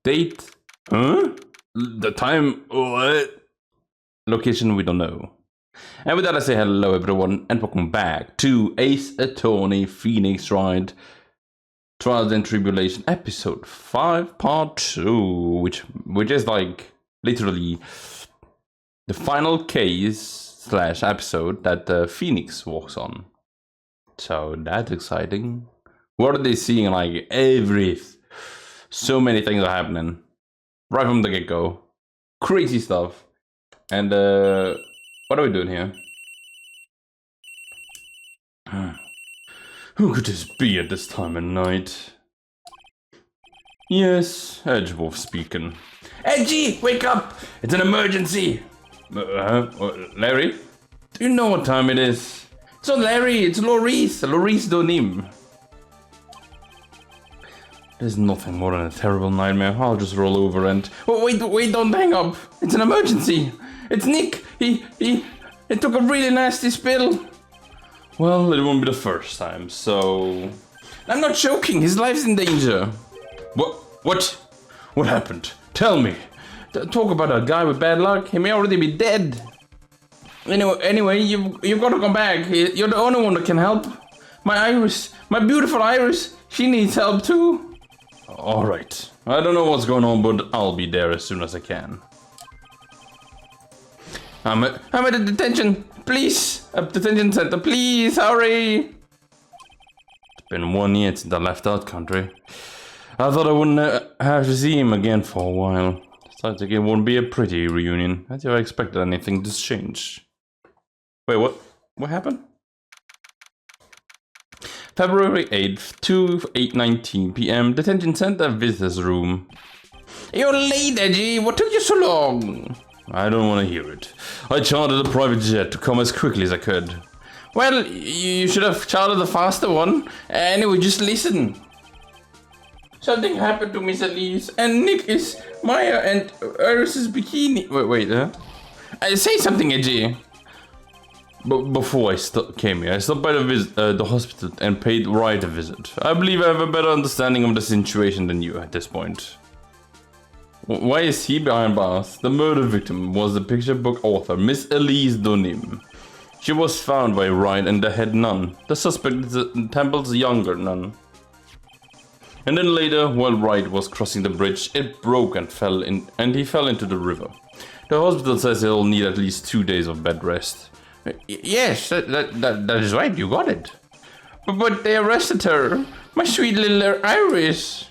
Date? Huh? The time? What? Location we don't know. And with that I say hello everyone and welcome back to Ace Attorney Pheonix Wright Trials and Tribulations episode 5 part 2, which is like literally the final case / episode that Pheonix walks on. So that's exciting. What are they seeing? Like so many things are happening right from the get-go. Crazy stuff. And what are we doing here? Who could this be at this time of night? Yes, Edgeworth speaking. Edgey, wake up! It's an emergency! Larry? Do you know what time it is? It's not Larry, it's Laurice. Laurice Donim. There's nothing more than a terrible nightmare. I'll just roll over and... Oh, wait, don't hang up. It's an emergency. It's Nick. He took a really nasty spill. Well, it won't be the first time, so... I'm not joking. His life's in danger. What happened? Tell me. Talk about a guy with bad luck. He may already be dead. Anyway, you've got to come back. You're the only one that can help. My Iris, my beautiful Iris, she needs help too. All right. I don't know what's going on, but I'll be there as soon as I can. I'm at the detention. Please, detention center. Please hurry. It's been 1 year since I left that country. I thought I wouldn't have to see him again for a while. Sounds like it won't be a pretty reunion. I never expected anything to change. Wait, what? What happened? February 8th, 8:19 p.m. Detention Center Visitors Room. You're late, Edgey. What took you so long? I don't want to hear it. I chartered a private jet to come as quickly as I could. Well, you should have chartered a faster one. Anyway, just listen. Something happened to Miss Elise, and Nick is Maya and Iris's bikini. Wait, say something, Edgey. But before I came here, I stopped by the hospital and paid Wright a visit. I believe I have a better understanding of the situation than you at this point. Why is he behind bars? The murder victim was the picture book author, Miss Elise Donim. She was found by Wright and the head nun. The suspect is the temple's younger nun. And then later, while Wright was crossing the bridge, it broke and he fell into the river. The hospital says he'll need at least 2 days of bed rest. Yes, that is right, you got it. But they arrested her, my sweet little Iris.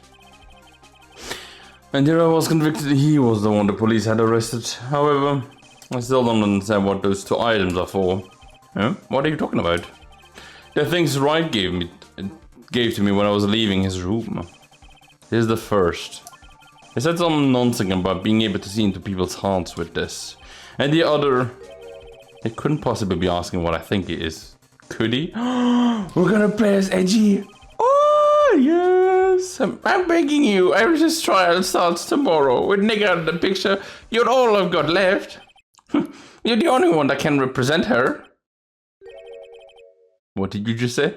And here I was convicted he was the one the police had arrested. However, I still don't understand what those 2 items are for. Huh? What are you talking about? The things Wright gave to me when I was leaving his room. This is the first. He said some nonsense about being able to see into people's hearts with this. And the other... He couldn't possibly be asking what I think it is. Could he? We're gonna play as Edgey. Oh, yes. I'm begging you. Iris's trial starts tomorrow. With Nick out of the picture, you're all I've got left. You're the only one that can represent her. What did you just say?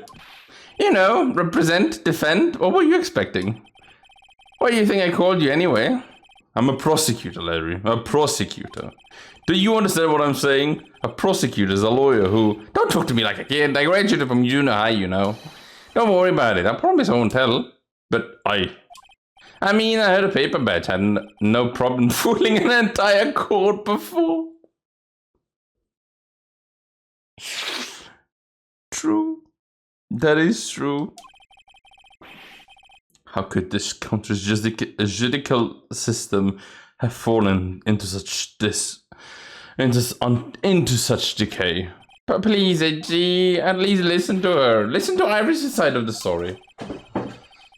You know, represent, defend. What were you expecting? What do you think I called you anyway? I'm a prosecutor, Larry. A prosecutor. Do you understand what I'm saying? A prosecutor is a lawyer who... Don't talk to me like a kid. I graduated from junior high, you know. Don't worry about it. I promise I won't tell. But I had a paper badge. I had no problem fooling an entire court before. True. That is true. How could this country's judicial system have fallen into such decay? But please, Edgey, at least listen to her. Listen to Iris' side of the story.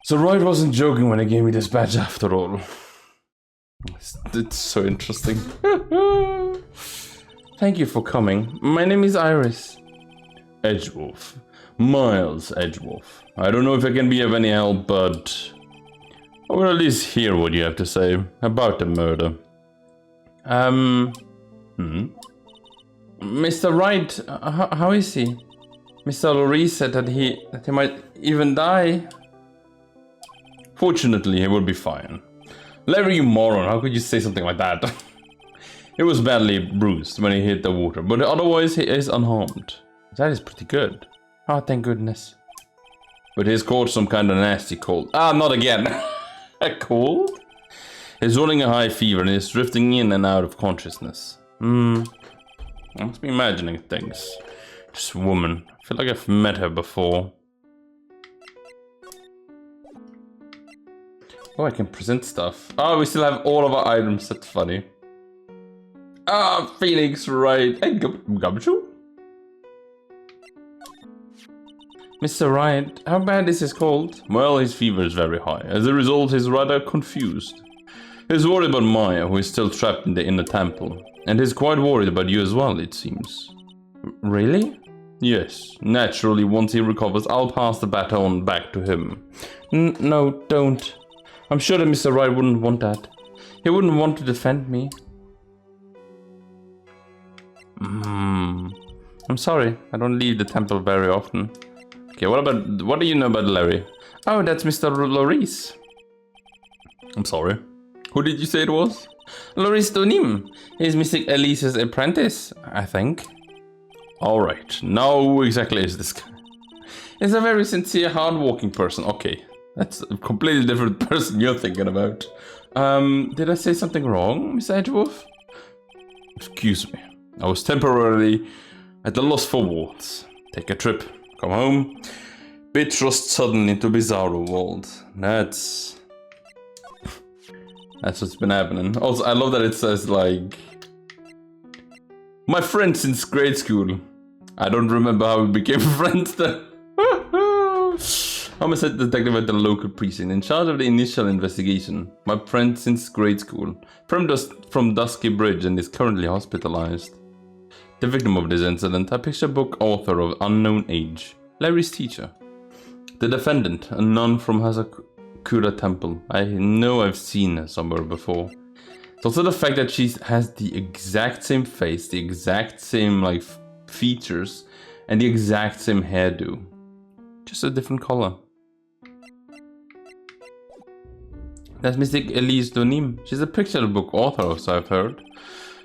So Wright wasn't joking when he gave me this badge after all. It's so interesting. Thank you for coming. My name is Iris. Edgeworth. Miles Edgeworth. I don't know if I can be of any help, but I will at least hear what you have to say about the murder. Mr. Wright, how is he? Mr. Laurice said that he might even die. Fortunately, he will be fine. Larry, you moron, how could you say something like that? It was badly bruised when he hit the water, but otherwise he is unharmed. That is pretty good. Oh, thank goodness. But he's caught some kind of nasty cold. Ah, not again. A cold? He's running a high fever and is drifting in and out of consciousness. I must be imagining things. This woman. I feel like I've met her before. Oh, I can present stuff. Oh, we still have all of our items. That's funny. Ah, Pheonix Wright. Hey, Gumshoe? Mr. Wright, how bad is his cold? Well, his fever is very high. As a result, he's rather confused. He's worried about Maya, who is still trapped in the inner temple. And he's quite worried about you as well, it seems. Really? Yes. Naturally, once he recovers, I'll pass the baton back to him. No, don't. I'm sure that Mr. Wright wouldn't want that. He wouldn't want to defend me. I'm sorry, I don't leave the temple very often. Okay, what do you know about Larry? Oh, that's Mr. Loris. I'm sorry. Who did you say it was? Loris Donim. He's Mystic Elise's apprentice, I think. Alright, now who exactly is this guy? He's a very sincere, hard-working person. Okay, that's a completely different person you're thinking about. Did I say something wrong, Miss Edgeworth? Excuse me. I was temporarily at a loss for words. Take a trip, come home, be thrust suddenly into bizarro world. That's what's been happening. Also, I love that it says like, my friend since grade school. I don't remember how we became friends then. Homicide detective at the local precinct, in charge of the initial investigation. My friend since grade school, from Dusky Bridge, and is currently hospitalized. The victim of this incident, a picture book author of unknown age, Larry's teacher. The defendant, a nun from Hazakura Temple. I know I've seen her somewhere before. It's also the fact that she has the exact same face, the exact same like features, and the exact same hairdo. Just a different color. That's Mystic Elise Donim. She's a picture book author, so I've heard.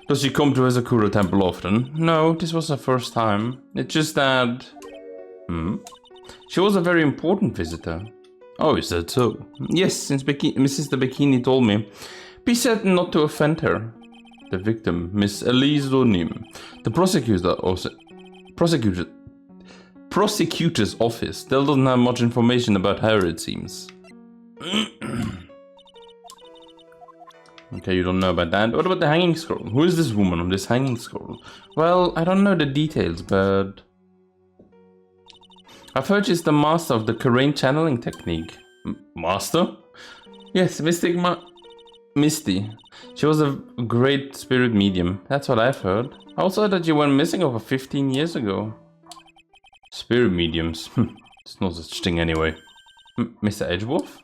Does she come to Hazakura Temple often? No, this was her first time. It's just that... She was a very important visitor. Oh, is that so? Yes, since Mrs. the Bikini told me. Be certain not to offend her. The victim, Miss Elise Donim. The prosecutor's office still doesn't have much information about her, it seems. Okay, you don't know about that. What about the hanging scroll? Who is this woman on this hanging scroll? Well, I don't know the details, but... I've heard she's the master of the Karain channeling technique. Master? Yes, Misty. She was a great spirit medium. That's what I've heard. I also heard that you went missing over 15 years ago. Spirit mediums? There's no such thing anyway. Mr. Edgeworth?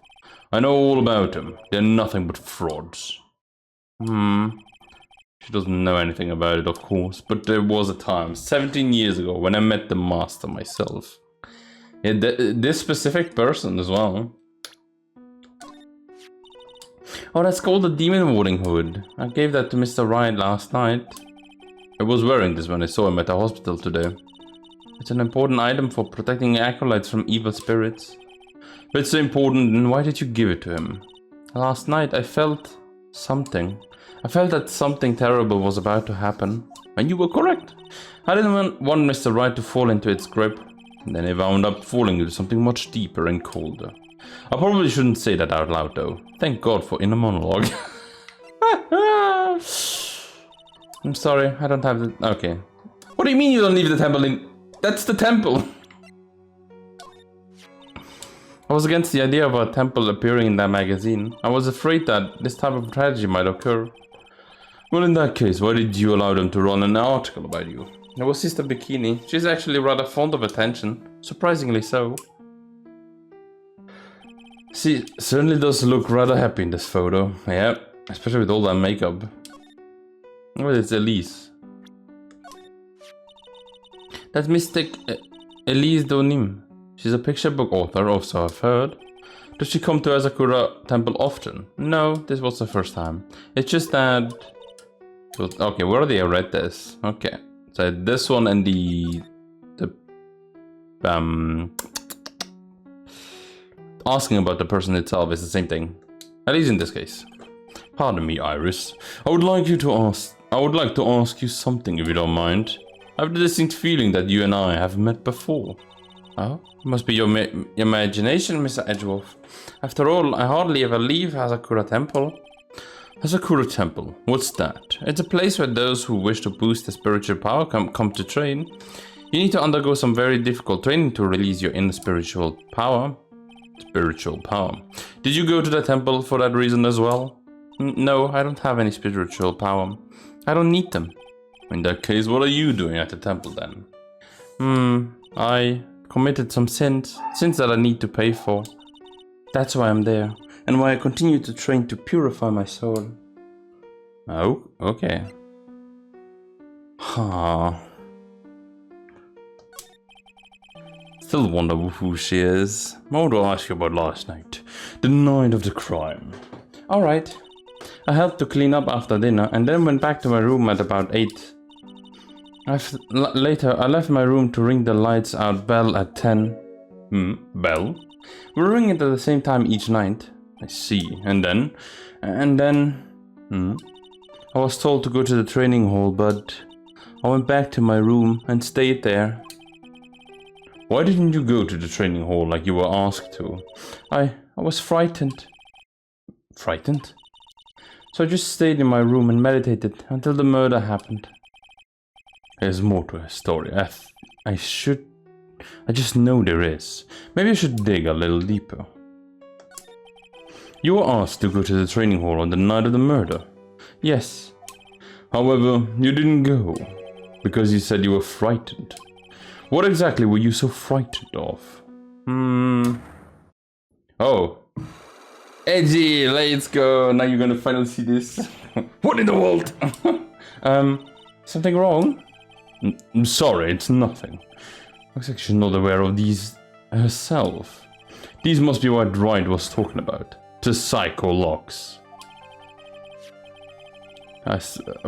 I know all about them. They're nothing but frauds. She doesn't know anything about it, of course, but there was a time, 17 years ago, when I met the master myself. Yeah, this specific person as well. Oh, that's called the Demon Warding Hood. I gave that to Mr. Wright last night. I was wearing this when I saw him at the hospital today. It's an important item for protecting acolytes from evil spirits. If it's so important, then why did you give it to him? Last night I felt something. I felt that something terrible was about to happen. And you were correct. I didn't want Mr. Wright to fall into its grip. And then he wound up falling into something much deeper and colder. I probably shouldn't say that out loud though. Thank God for inner monologue. I'm sorry, I don't have the... Okay. What do you mean you don't leave the temple in... That's the temple! I was against the idea of a temple appearing in that magazine. I was afraid that this type of tragedy might occur. Well, in that case, why did you allow them to run an article about you? It was Sister Bikini. She's actually rather fond of attention. Surprisingly so. She certainly does look rather happy in this photo. Yeah, especially with all that makeup. Oh, it's Elise. That's Mystic Elise Donim. She's a picture book author, also I've heard. Does she come to Asakura Temple often? No, this was the first time. It's just that... Okay, where are they? I read this. Okay. So this one and the asking about the person itself is the same thing. At least in this case. Pardon me, Iris. I would like to ask you something if you don't mind. I have the distinct feeling that you and I have met before. Oh? Must be your imagination, Mr. Edgeworth. After all, I hardly ever leave Asakura Temple. Asakura Temple, what's that? It's a place where those who wish to boost their spiritual power come to train. You need to undergo some very difficult training to release your inner spiritual power. Did you go to the temple for that reason as well? No, I don't have any spiritual power. I don't need them. In that case, what are you doing at the temple then? I committed some sins that I need to pay for. That's why I'm there, and why I continue to train to purify my soul. Oh, okay. Still wonder who she is. I want to ask you about last night. The night of the crime. Alright. I helped to clean up after dinner and then went back to my room at about 8. Later, I left my room to ring the lights out bell at 10. Bell? We ring it at the same time each night. I see. And then? I was told to go to the training hall, but I went back to my room and stayed there. Why didn't you go to the training hall like you were asked to? I was frightened. Frightened? So I just stayed in my room and meditated until the murder happened. There's more to her story. I just know there is. Maybe I should dig a little deeper. You were asked to go to the training hall on the night of the murder. Yes. However, you didn't go because you said you were frightened. What exactly were you so frightened of? Oh. Edgy, let's go. Now you're gonna finally see this. What in the world? Something wrong? I'm sorry, it's nothing. Looks like she's not aware of these herself. These must be what Wright was talking about. The psycho locks. I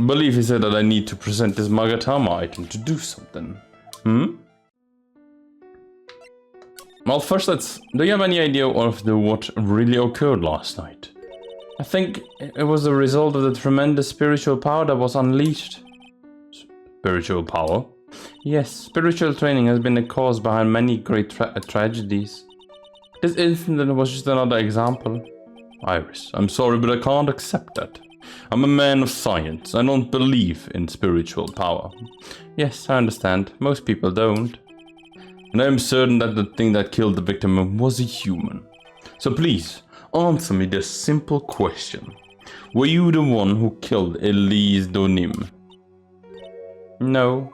believe he said that I need to present this Magatama item to do something. Well, first do you have any idea of what really occurred last night? I think it was the result of the tremendous spiritual power that was unleashed. Spiritual power? Yes, spiritual training has been the cause behind many great tragedies. This incident was just another example. Iris, I'm sorry, but I can't accept that. I'm a man of science. I don't believe in spiritual power. Yes, I understand. Most people don't. And I am certain that the thing that killed the victim was a human. So please, answer me this simple question. Were you the one who killed Elise Donim? No.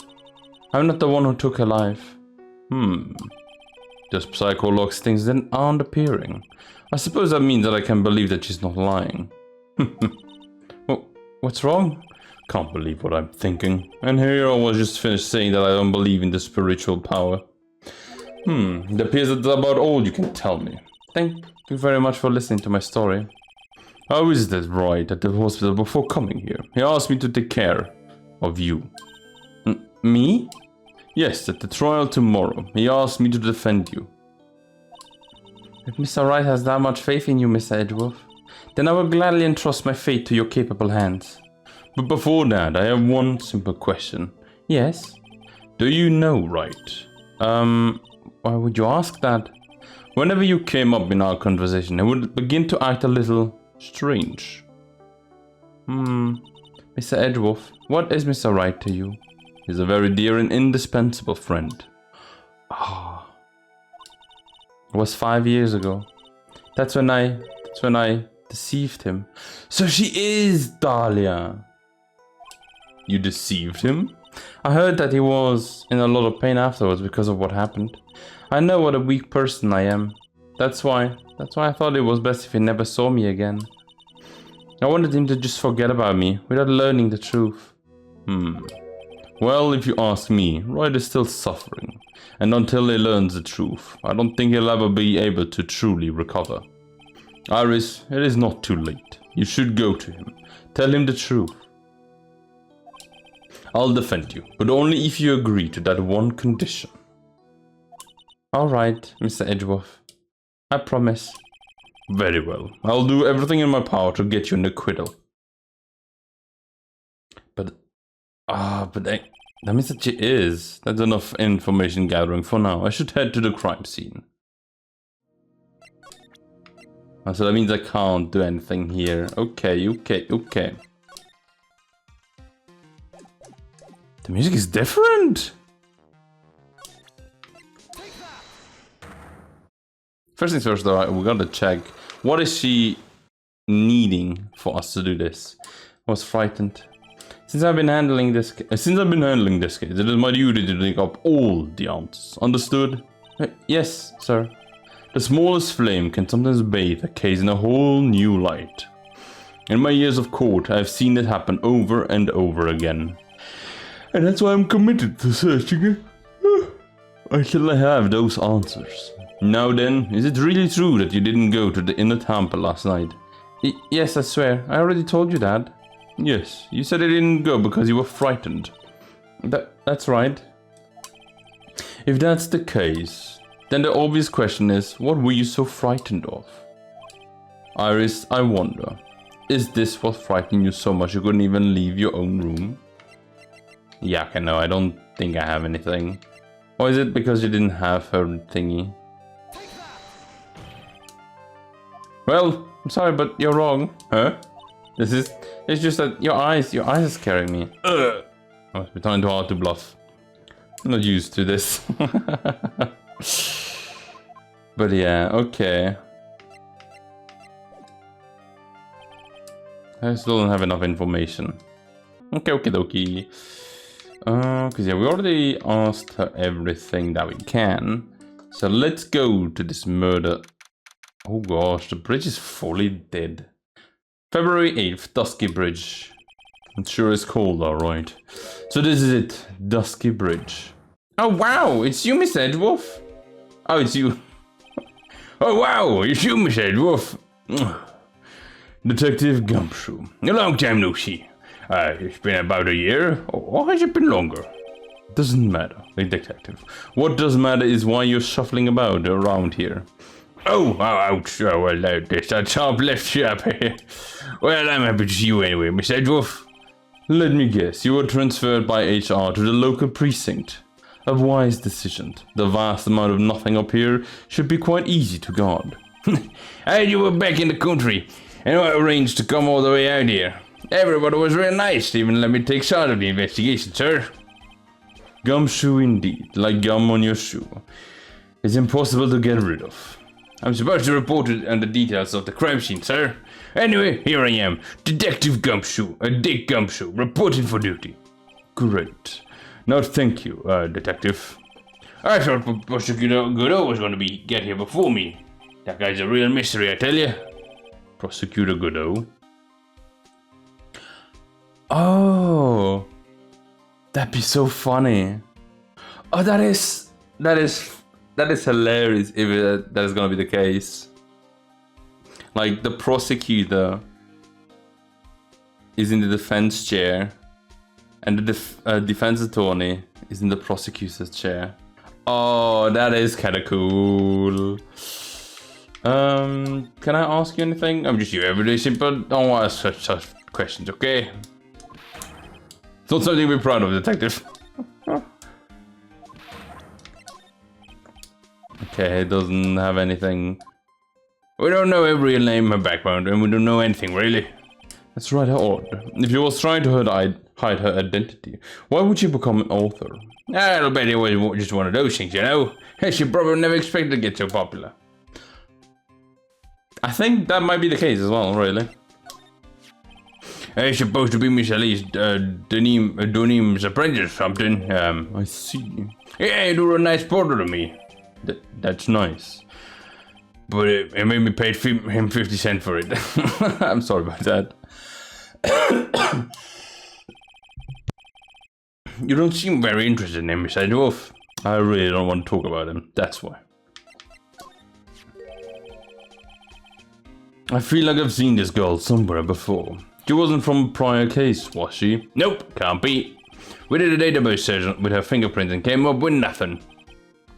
I'm not the one who took her life. Just psychologs things then aren't appearing. I suppose that means that I can believe that she's not lying. What's wrong? Can't believe what I'm thinking. And here I was just finished saying that I don't believe in the spiritual power. It appears that's about all you can tell me. Thank you very much for listening to my story. I visited Wright at the hospital before coming here. He asked me to take care of you. Me? Yes, at the trial tomorrow. He asked me to defend you. If Mr. Wright has that much faith in you, Mr. Edgeworth, then I will gladly entrust my fate to your capable hands. But before that, I have one simple question. Yes? Do you know Wright? Why would you ask that? Whenever you came up in our conversation, I would begin to act a little strange. Mr. Edgeworth, what is Mr. Wright to you? He's a very dear and indispensable friend. It was 5 years ago. That's when I deceived him. So she is Dahlia. You deceived him? I heard that he was in a lot of pain afterwards because of what happened. I know what a weak person I am. That's why I thought it was best if he never saw me again. I wanted him to just forget about me without learning the truth. Well, if you ask me, Wright is still suffering. And until he learns the truth, I don't think he'll ever be able to truly recover. Iris, it is not too late. You should go to him. Tell him the truth. I'll defend you, but only if you agree to that one condition. Alright, Mr. Edgeworth. I promise. Very well. I'll do everything in my power to get you an acquittal. But that means that she is. That's enough information gathering for now. I should head to the crime scene. So that means I can't do anything here. Okay. The music is different. First things first though, we gotta check. What is she needing for us to do this? I was frightened. Since I've been handling this case, it is my duty to dig up all the answers. Understood? Yes, sir. The smallest flame can sometimes bathe a case in a whole new light. In my years of court, I have seen it happen over and over again. And that's why I'm committed to searching it. Until I have those answers. Now then, is it really true that you didn't go to the inner temple last night? Yes, I swear. I already told you that. Yes, you said you didn't go because you were frightened. That's right. If that's the case, then the obvious question is, what were you so frightened of? Iris, I wonder, is this what frightened you so much you couldn't even leave your own room? Yeah, okay, no, I don't think I have anything. Or is it because you didn't have her thingy? Well, I'm sorry, but you're wrong. Huh? It's just that your eyes are scaring me. Ugh. I must be trying too hard to bluff. I'm not used to this. But yeah, okay. I still don't have enough information. Okay, okie dokie. Because yeah, we already asked her everything that we can. So let's go to this murder. Oh gosh, the bridge is fully dead. February 8th, Dusky Bridge. It sure is cold, alright. So this is it, Dusky Bridge. Oh wow, it's you, Miss Edgeworth. Oh, it's you. Oh wow, it's you, Miss Edgeworth. Detective Gumshoe. A long time no see. It's been about a year, or has it been longer? Doesn't matter, detective. What does matter is why you're shuffling about around here. Oh, ouch. Oh, well, there's that sharp left sharp. Well, I'm happy to see you anyway, Miss Edgeworth. Let me guess, you were transferred by HR to the local precinct. A wise decision. The vast amount of nothing up here should be quite easy to guard. And you were back in the country, and I arranged to come all the way out here. Everybody was real nice to even let me take charge of the investigation, sir. Gumshoe indeed, like gum on your shoe. It's impossible to get rid of. I'm supposed to report on the details of the crime scene, sir. Anyway, here I am, Detective Gumshoe, Dick Gumshoe, reporting for duty. Great. Now thank you, Detective. I thought Prosecutor Godot was going to get here before me. That guy's a real mystery, I tell you. Prosecutor Godot? Oh, that'd be so funny. Oh, that is hilarious if that is gonna be the case. Like the prosecutor is in the defense chair, and the defense attorney is in the prosecutor's chair. Oh, that is kind of cool. Can I ask you anything? I'm just your everyday simple. Don't ask such questions, okay? It's not something to be proud of, detective. Okay, it doesn't have anything. We don't know her real name, her background, and we don't know anything really. That's right, how odd. If you was trying to hide her identity, why would she become an author? I'll bet it was just one of those things, you know. She probably never expected to get so popular. I think that might be the case as well, really. It's supposed to be Miss Elise Dunim's apprentice or something. I see. Yeah, you do a nice portrait of me. That's nice. But it made me pay him 50 cents for it. I'm sorry about that. You don't seem very interested in him, Miss Edgeworth. I really don't want to talk about him, that's why. I feel like I've seen this girl somewhere before. She wasn't from a prior case, was she? Nope, can't be. We did a database search with her fingerprints and came up with nothing.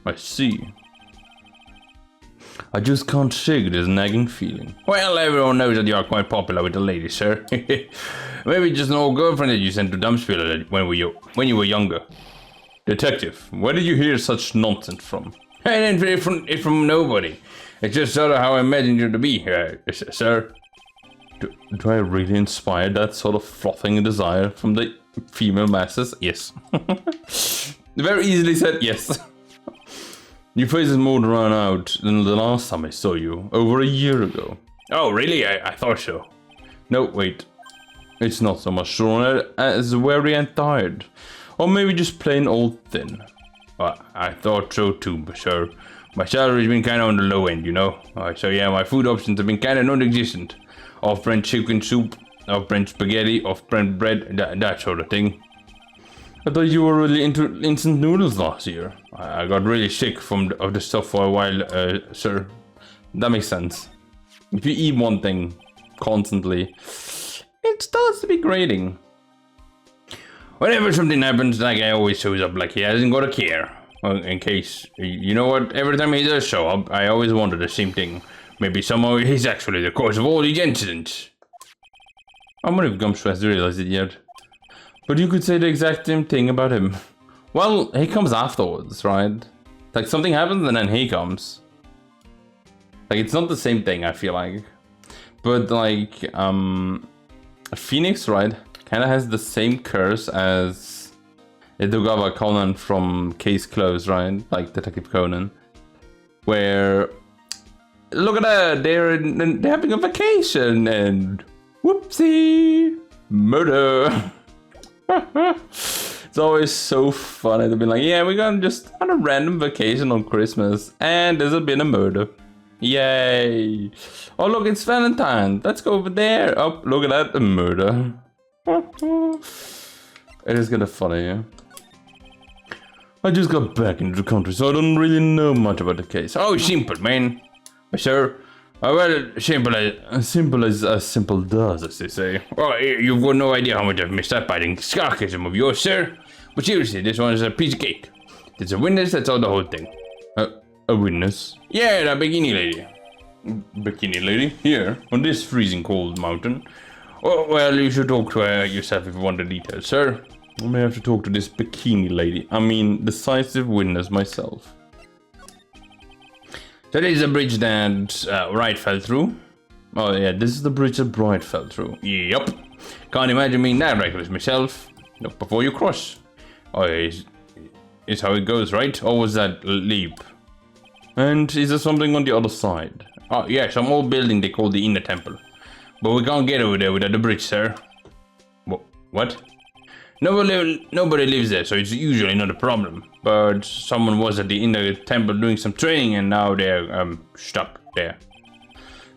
I see. I just can't shake this nagging feeling. Well, everyone knows that you are quite popular with the ladies, sir. Maybe just an old girlfriend that you sent to Dumpspiller when you were younger. Detective, where did you hear such nonsense from? I didn't hear it from nobody. It's just sort of how I imagined you to be, sir. Do I really inspire that sort of frothing desire from the female masses? Yes. Very easily said yes. Your face is more drawn out than the last time I saw you, over a year ago. Oh, really? I thought so. No, wait. It's not so much drawn as weary and tired. Or maybe just plain old thin. I thought so too, but sure. My salary's been kinda on the low end, you know? So yeah, my food options have been kinda non-existent. Off-brand chicken soup, off-brand spaghetti, off-brand bread, that sort of thing. I thought you were really into instant noodles last year. I got really sick of the stuff for a while, sir. That makes sense. If you eat one thing constantly, it starts to be grating. Whenever something happens, that guy always shows up like he hasn't got a care. In case, you know what, every time he does show up, I always wonder the same thing. Maybe somehow he's actually the cause of all these incidents. I wonder if Gumshoe has realized it yet. But you could say the exact same thing about him. Well, he comes afterwards, right? Like something happens and then he comes. Like it's not the same thing, I feel like. But like, Pheonix Wright kind of has the same curse as Edogawa Conan from Case Closed, right? Like Detective Conan. Where, look at that, they're having a vacation and whoopsie, murder. It's always so funny to be like, yeah, we're gonna just on a random vacation on Christmas and there's been a murder. Yay. Oh look, it's Valentine. Let's go over there. Oh, look at that, a murder. It is kind of funny, yeah. I just got back into the country, so I don't really know much about the case. Oh, simple, man. Sir. Well, simple as simple does, as they say. Well, you've got no idea how much I've missed that biting sarcasm of yours, sir. But seriously, this one is a piece of cake. It's a witness, that's all the whole thing. A witness? Yeah, the bikini lady. Bikini lady? Here, on this freezing cold mountain. Oh, well, you should talk to her yourself if you want the details, sir. I may have to talk to this bikini lady. I mean, decisive witness myself. So this is the bridge that Wright fell through. Oh yeah, this is the bridge that Wright fell through. Yup. Can't imagine being that reckless myself. Look before you cross. Oh, is how it goes, right? Or was that leap? And is there something on the other side? Oh yeah, some old building they call the Inner Temple. But we can't get over there without the bridge, sir. What? Nobody lives there, so it's usually not a problem. But someone was at the Inner Temple doing some training and now they're stuck there.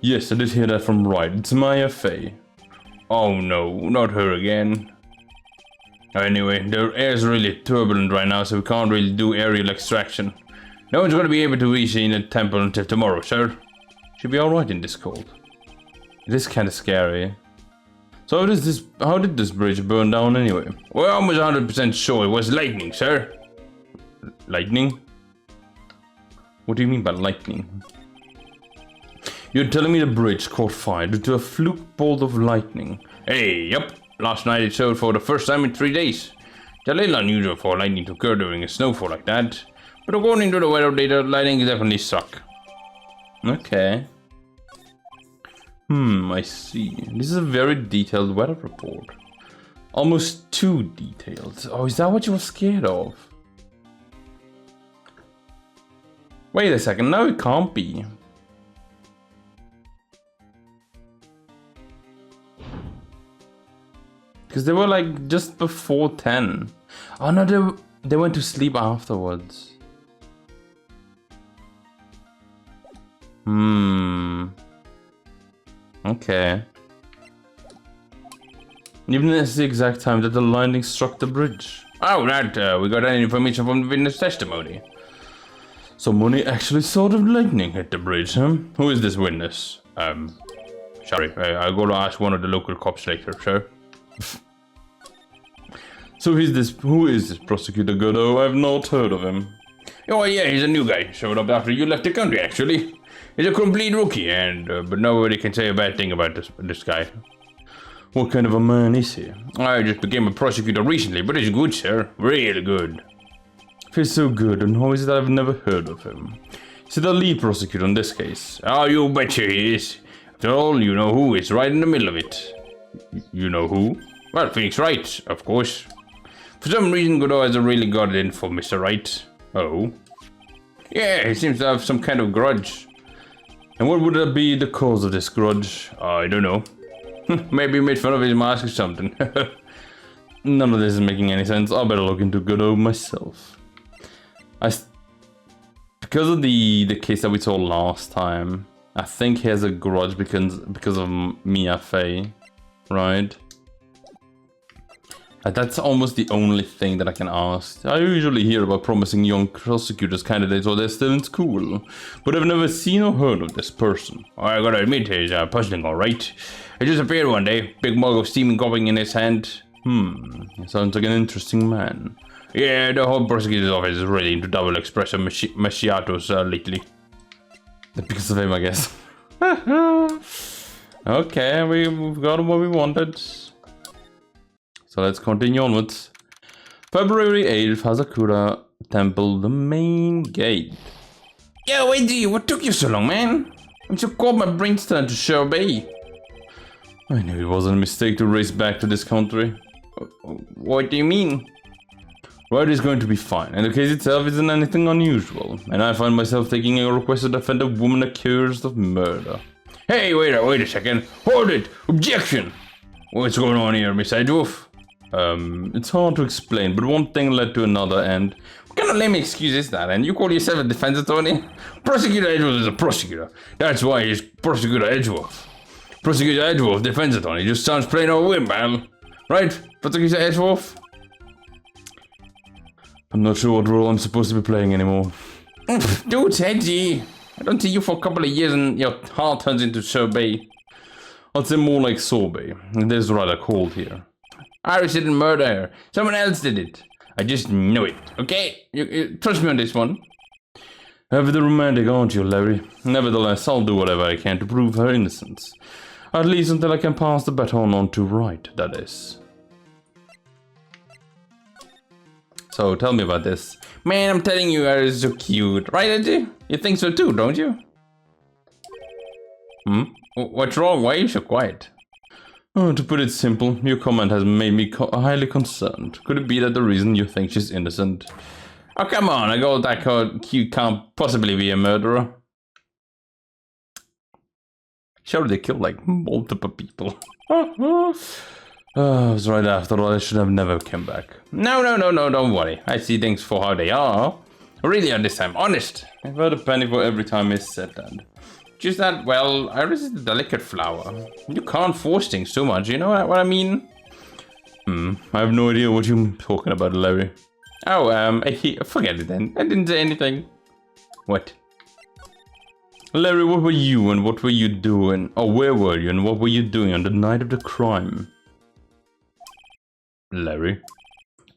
Yes, I did hear that from Wright. It's Maya Fey. Oh no, not her again. Anyway, the air's really turbulent right now, so we can't really do aerial extraction. No one's gonna be able to reach the Inner Temple until tomorrow, sir. Should be alright in this cold. It is kinda scary. So how did this bridge burn down anyway? We're almost 100% sure it was lightning, sir. Lightning? What do you mean by lightning? You're telling me the bridge caught fire due to a fluke bolt of lightning? Hey, yep. Last night it showed for the first time in 3 days. It's a little unusual for lightning to occur during a snowfall like that. But according to the weather data, lightning definitely suck. Okay. I see. This is a very detailed weather report. Almost too detailed. Oh, is that what you were scared of? Wait a second, no it can't be. Because they were like just before 10. Oh no, they went to sleep afterwards. Okay. Even it's the exact time that the lightning struck the bridge. Oh, we got that information from the witness testimony. Someone actually saw the lightning hit the bridge, huh? Who is this witness? Sorry, I go to ask one of the local cops later, sure. So who is this Prosecutor Godot? I've not heard of him. Oh yeah, he's a new guy. Showed up after you left the country, actually. He's a complete rookie, and but nobody can say a bad thing about this guy. What kind of a man is he? I just became a prosecutor recently, but he's good, sir. Real good. If he's so good, and how is it I've never heard of him? Is he the lead prosecutor in this case? Oh, you betcha he is. After all, you know who is right in the middle of it. You know who? Well, Pheonix Wright, of course. For some reason, Godot hasn't really got it in for Mr. Wright. Oh. Yeah, he seems to have some kind of grudge. And what would that be the cause of this grudge? I don't know. Maybe he made fun of his mask or something. None of this is making any sense. I better look into Godot myself. Because of the case that we saw last time, I think he has a grudge because of Mia Fey, right? That's almost the only thing that I can ask. I usually hear about promising young prosecutors candidates while they're still in school, but I've never seen or heard of this person. I gotta admit, he's puzzling, alright. He just appeared one day, big mug of steaming coffee in his hand. He sounds like an interesting man. Yeah, the whole prosecutor's office is really into double espresso macchiatos lately. Because of him, I guess. Okay, we've got what we wanted. So let's continue onwards. February 8th, Hazakura Temple, the main gate. Yo, Edgey, what took you so long, man? I'm so cold my brain's turned to sorbet. I knew it wasn't a mistake to race back to this country. What do you mean? Wright is going to be fine, and the case itself isn't anything unusual, and I find myself taking a request to defend a woman accused of murder. Hey, wait a second. Hold it! Objection! What's going on here, Miss Edgeworth? It's hard to explain, but one thing led to another, and what kind of lame excuse is that? And you call yourself a defense attorney? Prosecutor Edgeworth is a prosecutor. That's why he's Prosecutor Edgeworth. Prosecutor Edgeworth, defense attorney, just sounds plain old weird, man. Right, Prosecutor Edgeworth? I'm not sure what role I'm supposed to be playing anymore. Dude, Edgey. I don't see you for a couple of years and your heart turns into sorbet. I'd say more like sorbet. It is rather cold here. Iris didn't murder her. Someone else did it. I just know it, okay? You trust me on this one. Ever the romantic, aren't you, Larry? Nevertheless, I'll do whatever I can to prove her innocence. At least until I can pass the baton on to Wright, that is. So, tell me about this. Man, I'm telling you, Iris is so cute. Right, Edgey? You think so too, don't you? What's wrong? Why are you so quiet? Oh, to put it simple, your comment has made me highly concerned. Could it be that the reason you think she's innocent? Oh, come on, a girl that cute can't possibly be a murderer. Sure, they killed like multiple people. It was right after all, I should have never come back. No, don't worry. I see things for how they are. Really, this time, honest. I've heard a penny for every time I said that. Just that, well, Iris is a delicate flower. You can't force things too much, you know what I mean? I have no idea what you're talking about, Larry. Oh, forget it then. I didn't say anything. What? Larry, what were you and what were you doing? Or where were you and what were you doing on the night of the crime? Larry?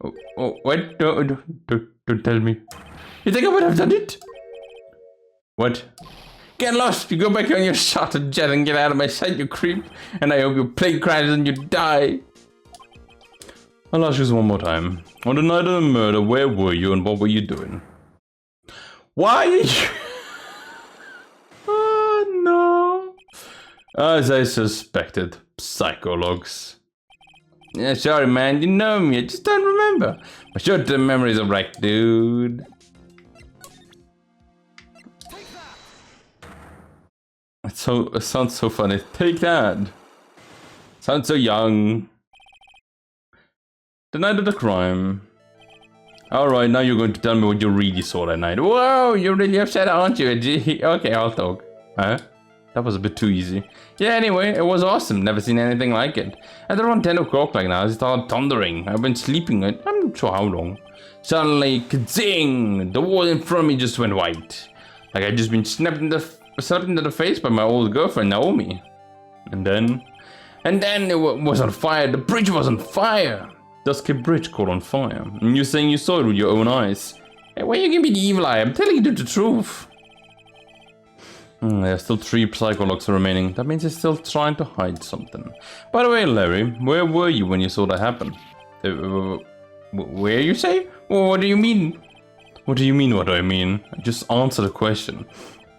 Oh, what? Don't tell me. You think I would have done it? What? Get lost! You go back on your shot and jet and get out of my sight, you creep! And I hope your plane crashes and you die! I'll ask you one more time. On the night of the murder, where were you and what were you doing? Why are you... Oh no! As I suspected. Psychologues. Yeah, sorry man, you know me, I just don't remember. My short-term memories are wrecked, dude. It sounds so funny. Take that. Sounds so young. The night of the crime. Alright, now you're going to tell me what you really saw that night. Whoa, you're really upset, aren't you, Edgey? Okay, I'll talk. Huh? That was a bit too easy. Yeah, anyway, it was awesome. Never seen anything like it. At around 10 o'clock like now, it started thundering. I've been sleeping, I'm not sure how long. Suddenly, ka-zing! The wall in front of me just went white. Like I'd just been slapped into the face by my old girlfriend, Naomi. And then it was on fire. The bridge was on fire. Dusky Bridge caught on fire. And you're saying you saw it with your own eyes. Hey, why you give me the evil eye? I'm telling you the truth. There's still 3 psychologs remaining. That means he's still trying to hide something. By the way, Larry, where were you when you saw that happen? Where you say? What do you mean? What do you mean, what do I mean? Just answer the question.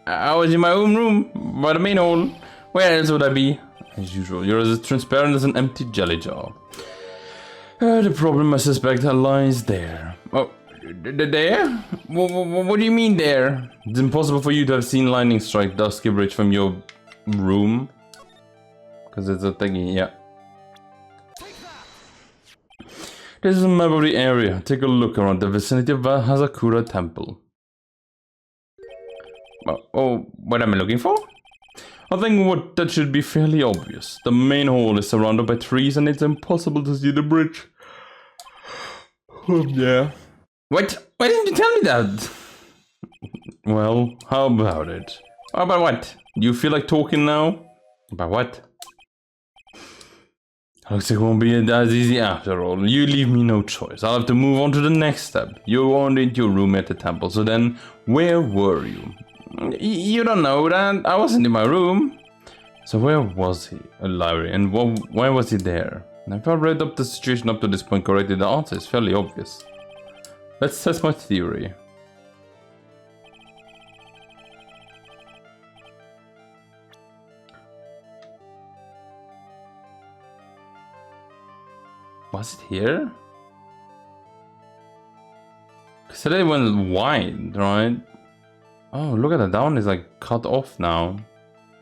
I was in my own room, by the main hall. Where else would I be? As usual, you're as transparent as an empty jelly jar. The problem, I suspect, lies there. Oh, there? What do you mean there? It's impossible for you to have seen lightning strike Dusky Bridge from your room. Because it's a thingy, yeah. This is a map of the area. Take a look around the vicinity of Hazakura Temple. Oh, what am I looking for? I think that should be fairly obvious. The main hall is surrounded by trees and it's impossible to see the bridge. Yeah. What? Why didn't you tell me that? Well, how about it? About what? Do you feel like talking now? About what? Looks like it won't be as easy after all. You leave me no choice. I'll have to move on to the next step. You weren't into your room at the temple, so then where were you? You don't know that. I wasn't in my room. So where was he, Larry, and why was he there? If I read up the situation up to this point correctly, the answer is fairly obvious. Let's test my theory. Was it here? Because it went wide, right? Oh, look at that down is like cut off now.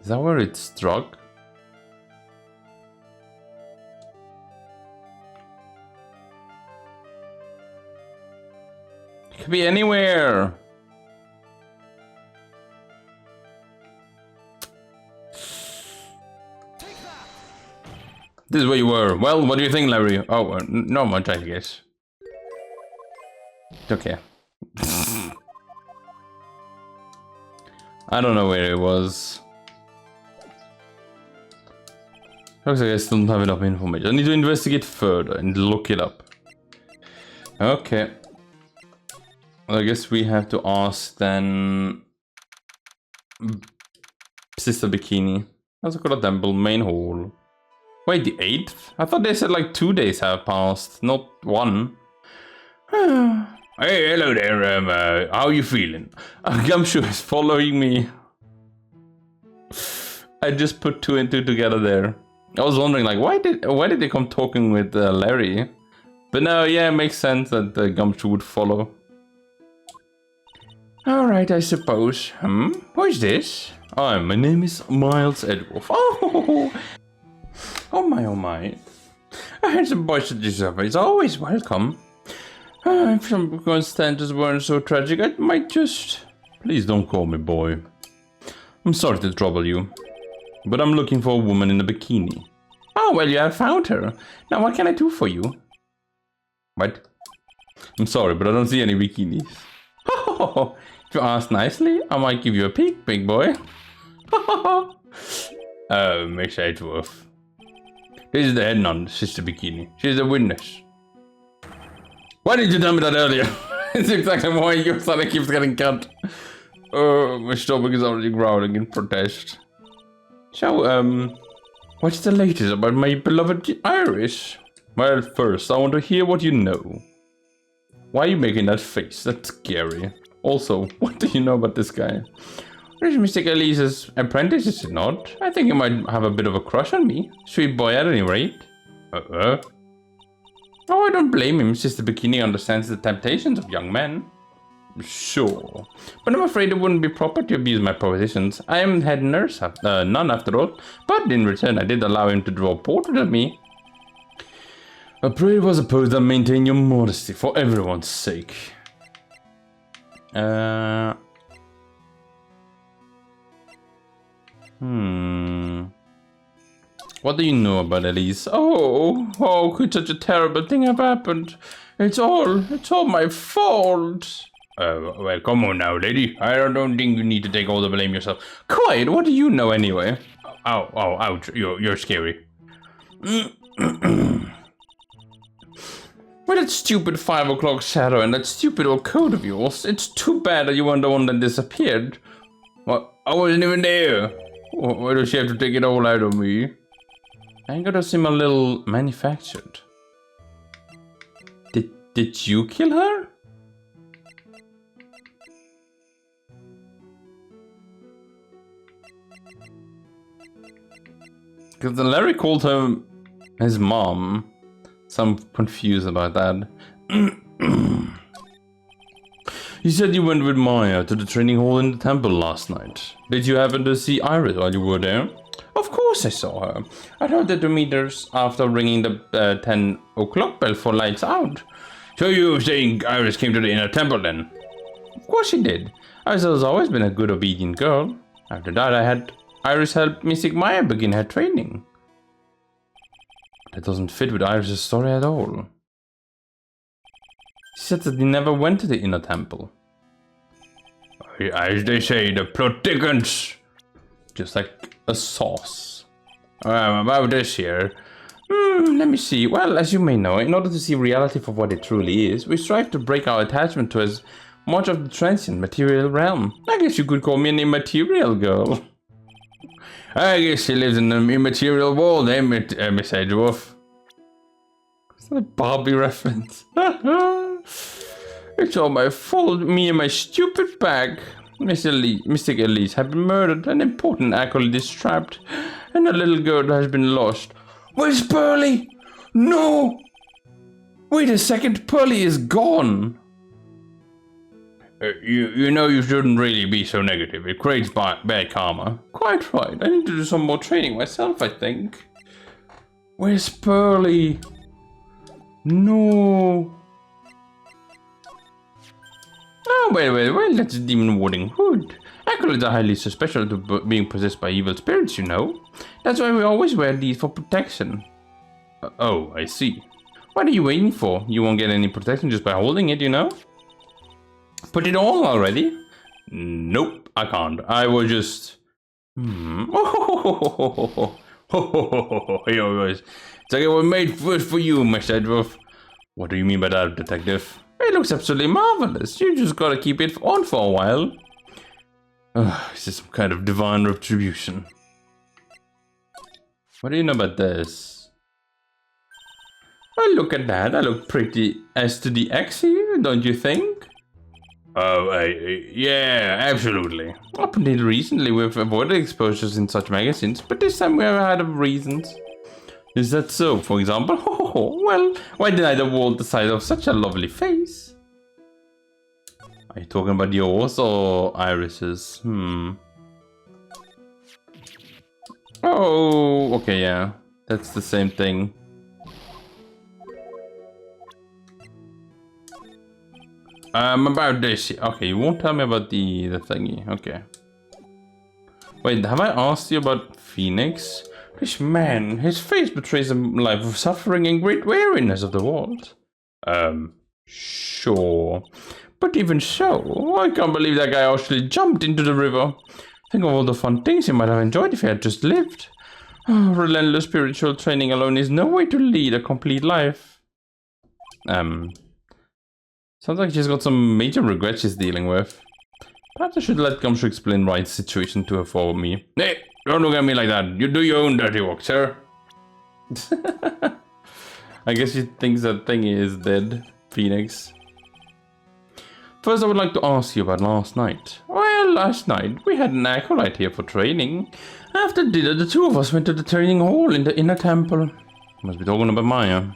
Is that where it struck? It could be anywhere. This is where you were. Well, what do you think, Larry? Oh, not much, I guess. Okay. I don't know where it was. Looks like I still don't have enough information. I need to investigate further and look it up. Okay. Well, I guess we have to ask then... Sister Bikini. Hazakura Temple, main hall. Wait, the 8th? I thought they said like 2 days have passed, not 1. Hey, hello there, how are you feeling? Gumshoe is following me. I just put 2 and 2 together there. I was wondering, like, why did they come talking with Larry? But no, yeah, it makes sense that Gumshoe would follow. Alright, I suppose. Who is this? Hi, my name is Miles Edgeworth. Oh my, oh my. A handsome boy such as yourself is always welcome. If some circumstances weren't so tragic, I might just... Please don't call me boy. I'm sorry to trouble you, but I'm looking for a woman in a bikini. Oh, well, you have found her. Now, what can I do for you? What? I'm sorry, but I don't see any bikinis. If you ask nicely, I might give you a peek, big boy. Miss Edgeworth. This is the head nun, Sister Bikini. She's a witness. Why did you tell me that earlier? It's exactly why your son keeps getting cut. My stomach is already growling in protest. So, what's the latest about my beloved Iris? Well, first, I want to hear what you know. Why are you making that face? That's scary. Also, what do you know about this guy? This is Mr. Elise's apprentice, is it not? I think he might have a bit of a crush on me. Sweet boy at any rate. Oh, I don't blame him. Sister Bikini understands the temptations of young men. Sure. But I'm afraid it wouldn't be proper to abuse my positions. I am head nurse, none after all. But in return, I did allow him to draw a portrait of me. I pray it was supposed to maintain your modesty for everyone's sake. What do you know about Elise? Oh, could such a terrible thing have happened? It's all my fault. Well, come on now, lady. I don't think you need to take all the blame yourself. Quiet, what do you know anyway? ouch, you're scary. With that stupid 5 o'clock shadow and that stupid old coat of yours, it's too bad that you weren't the one that disappeared. Well, I wasn't even there. Why does she have to take it all out of me? I gotta seem a little manufactured. Did you kill her? Because Larry called her his mom. So I'm confused about that. You said you went with Maya to the training hall in the temple last night. Did you happen to see Iris while you were there? Of course I saw her. I heard the 2 meters after ringing the 10 o'clock bell for lights out. So you were saying Iris came to the inner temple then? Of course she did. Iris has always been a good obedient girl. After that I had Iris help Mystic Maya begin her training. That doesn't fit with Iris' story at all. She said that he never went to the inner temple. As they say, the predicament. Just like a sauce. About this here. Let me see. Well, as you may know, in order to see reality for what it truly is, we strive to break our attachment to as much of the transient material realm. I guess you could call me an immaterial girl. I guess she lives in an immaterial world, eh, Miss Edgeworth? Is that a Barbie reference? It's all my fault. Me and my stupid bag. Mystic Elise have been murdered, an important acolyte is trapped, and a little girl has been lost. Where's Pearly? No! Wait a second, Pearly is gone! You know you shouldn't really be so negative. It creates bad karma. Quite right. I need to do some more training myself, I think. Where's Pearly? No. Oh, wait, that's Demon Warding Hood. Acolytes are highly susceptible to being possessed by evil spirits, you know. That's why we always wear these for protection. Oh, I see. What are you waiting for? You won't get any protection just by holding it, you know? Put it on already? Nope, I can't. I was just... Oh, it's like it was made first for you, Miss Edgeworth. What do you mean by that, detective? It looks absolutely marvelous. You just gotta keep it on for a while. Is this some kind of divine retribution? What do you know about this? Well, look at that. I look pretty as to the Edgey, don't you think? Oh, yeah, absolutely. Up until recently, we've avoided exposures in such magazines, but this time we have had reasons. Is that so? For example, well, why deny the world the sight of such a lovely face? Are you talking about yours or Iris's? Oh, okay, yeah. That's the same thing. About this. Okay, you won't tell me about the thingy. Okay. Wait, have I asked you about Pheonix? This man, his face betrays a life of suffering and great weariness of the world. Sure. But even so, I can't believe that guy actually jumped into the river. Think of all the fun things he might have enjoyed if he had just lived. Relentless spiritual training alone is no way to lead a complete life. Sounds like she's got some major regrets she's dealing with. Perhaps I should let Gumshoe explain Wright's situation to her for me. Hey, don't look at me like that. You do your own dirty work, sir. I guess she thinks that thingy is dead, Pheonix. First, I would like to ask you about last night. Well, last night, we had an acolyte here for training. After dinner, the two of us went to the training hall in the inner temple. Must be talking about Maya.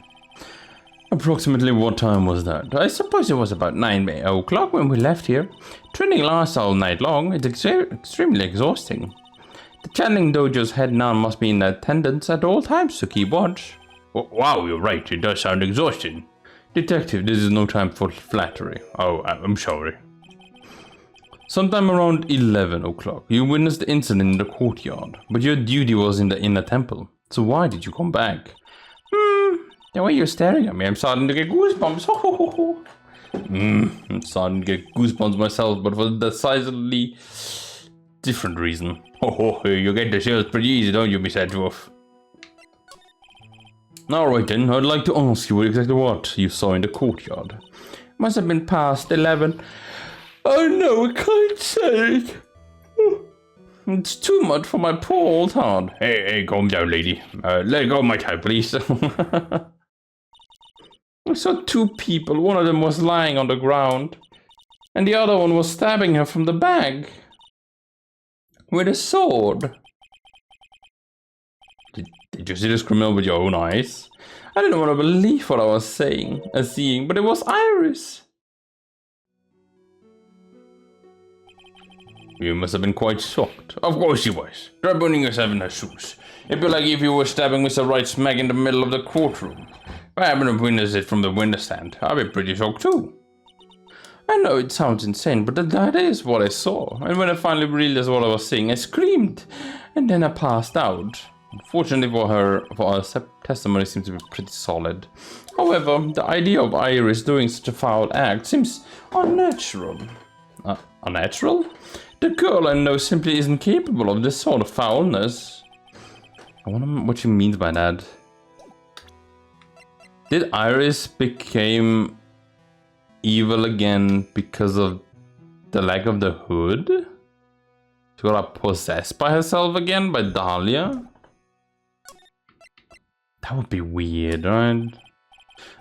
Approximately what time was that? I suppose it was about 9 o'clock when we left here. Training lasts all night long. It's extremely exhausting. The channeling dojo's head nun must be in attendance at all times to keep watch. Wow, you're right. It does sound exhausting. Detective, this is no time for flattery. Oh, I'm sorry. Sometime around 11 o'clock, you witnessed the incident in the courtyard, but your duty was in the inner temple. So why did you come back? The way you're staring at me, I'm starting to get goosebumps. I'm starting to get goosebumps myself, but for a decidedly different reason. Oh, you get the sales pretty easy, don't you, Miss Edgeworth? Alright then, I'd like to ask you exactly what you saw in the courtyard. Must have been past 11. Oh no, I can't say it. It's too much for my poor old heart. Hey, calm down, lady. Let go of my child, please. I saw two people. One of them was lying on the ground, and the other one was stabbing her from the back with a sword. Did you see this criminal with your own eyes? I didn't want to believe what I was seeing, but it was Iris. You must have been quite shocked. Of course you was. Try putting yourself in her shoes. It'd be like if you were stabbing Mr. Wright smack in the middle of the courtroom. If I happened to witness it from the window stand, I'd be pretty shocked too. I know it sounds insane, but that is what I saw. And when I finally realized what I was seeing, I screamed. And then I passed out. Unfortunately for her testimony seems to be pretty solid. However, the idea of Iris doing such a foul act seems unnatural. Unnatural? The girl I know simply isn't capable of this sort of foulness. I wonder what she means by that. Did Iris become evil again because of the lack of the hood? She got possessed by herself again by Dahlia? That would be weird, right?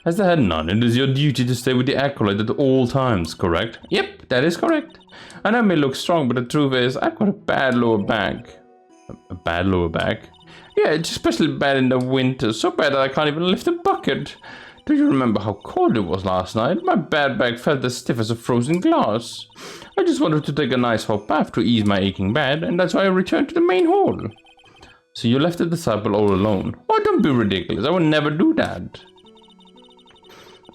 As the head nun, it is your duty to stay with the acolyte at all times, correct? Yep, that is correct. I know I may look strong, but the truth is, I've got a bad lower back. A bad lower back? Yeah, it's especially bad in the winter, so bad that I can't even lift a bucket. Do you remember how cold it was last night? My bad back felt as stiff as a frozen glass. I just wanted to take a nice hot bath to ease my aching back, and that's why I returned to the main hall. So you left the disciple all alone? Oh, don't be ridiculous, I would never do that.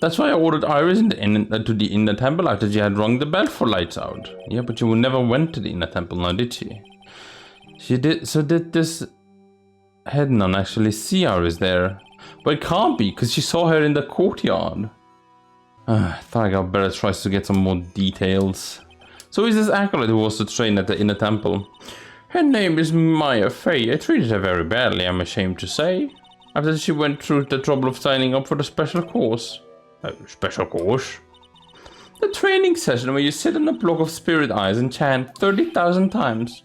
That's why I ordered Iris to the inner temple after she had rung the bell for lights out. Yeah, but you never went to the inner temple now, did she? She did, so did this head nun actually see Iris there? But it can't be, because she saw her in the courtyard. I thought I better try to get some more details. So is this acolyte who was to train at the inner temple? Her name is Maya Fey. I treated her very badly, I'm ashamed to say. After she went through the trouble of signing up for the special course. Special course? The training session where you sit on a block of spirit eyes and chant 30,000 times.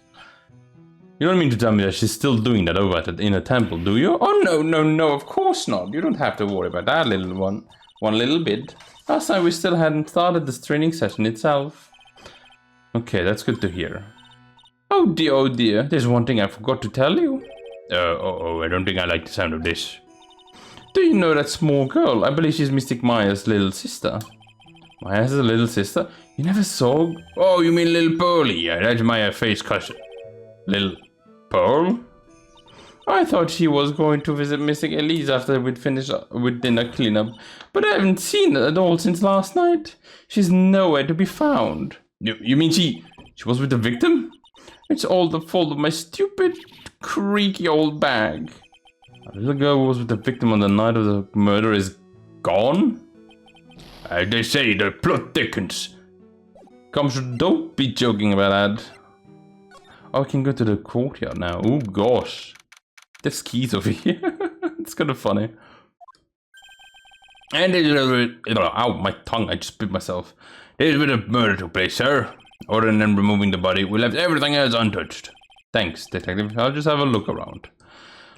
You don't mean to tell me that she's still doing that over at the inner temple, do you? Oh, no, of course not. You don't have to worry about that little one. One little bit. Last time we still hadn't started this training session itself. Okay, that's good to hear. Oh dear, there's one thing I forgot to tell you. I don't think I like the sound of this. Do you know that small girl? I believe she's Mystic Maya's little sister. Maya's a little sister? You never saw? Oh, you mean Little Pearly? Yeah, that's Maya Fey's cousin. Little Pearl? I thought she was going to visit Mystic Elise after we'd finished with dinner cleanup, but I haven't seen her at all since last night. She's nowhere to be found. You mean she was with the victim? It's all the fault of my stupid, creaky old bag. The little girl who was with the victim on the night of the murder is gone? They say the plot thickens. Come, don't be joking about that. Oh, I can go to the courtyard now. Oh gosh. There's keys over here. It's kind of funny. And ow, my tongue, I just bit myself. There's been a murder took place, sir. Other than removing the body, we left everything else untouched. Thanks, detective. I'll just have a look around.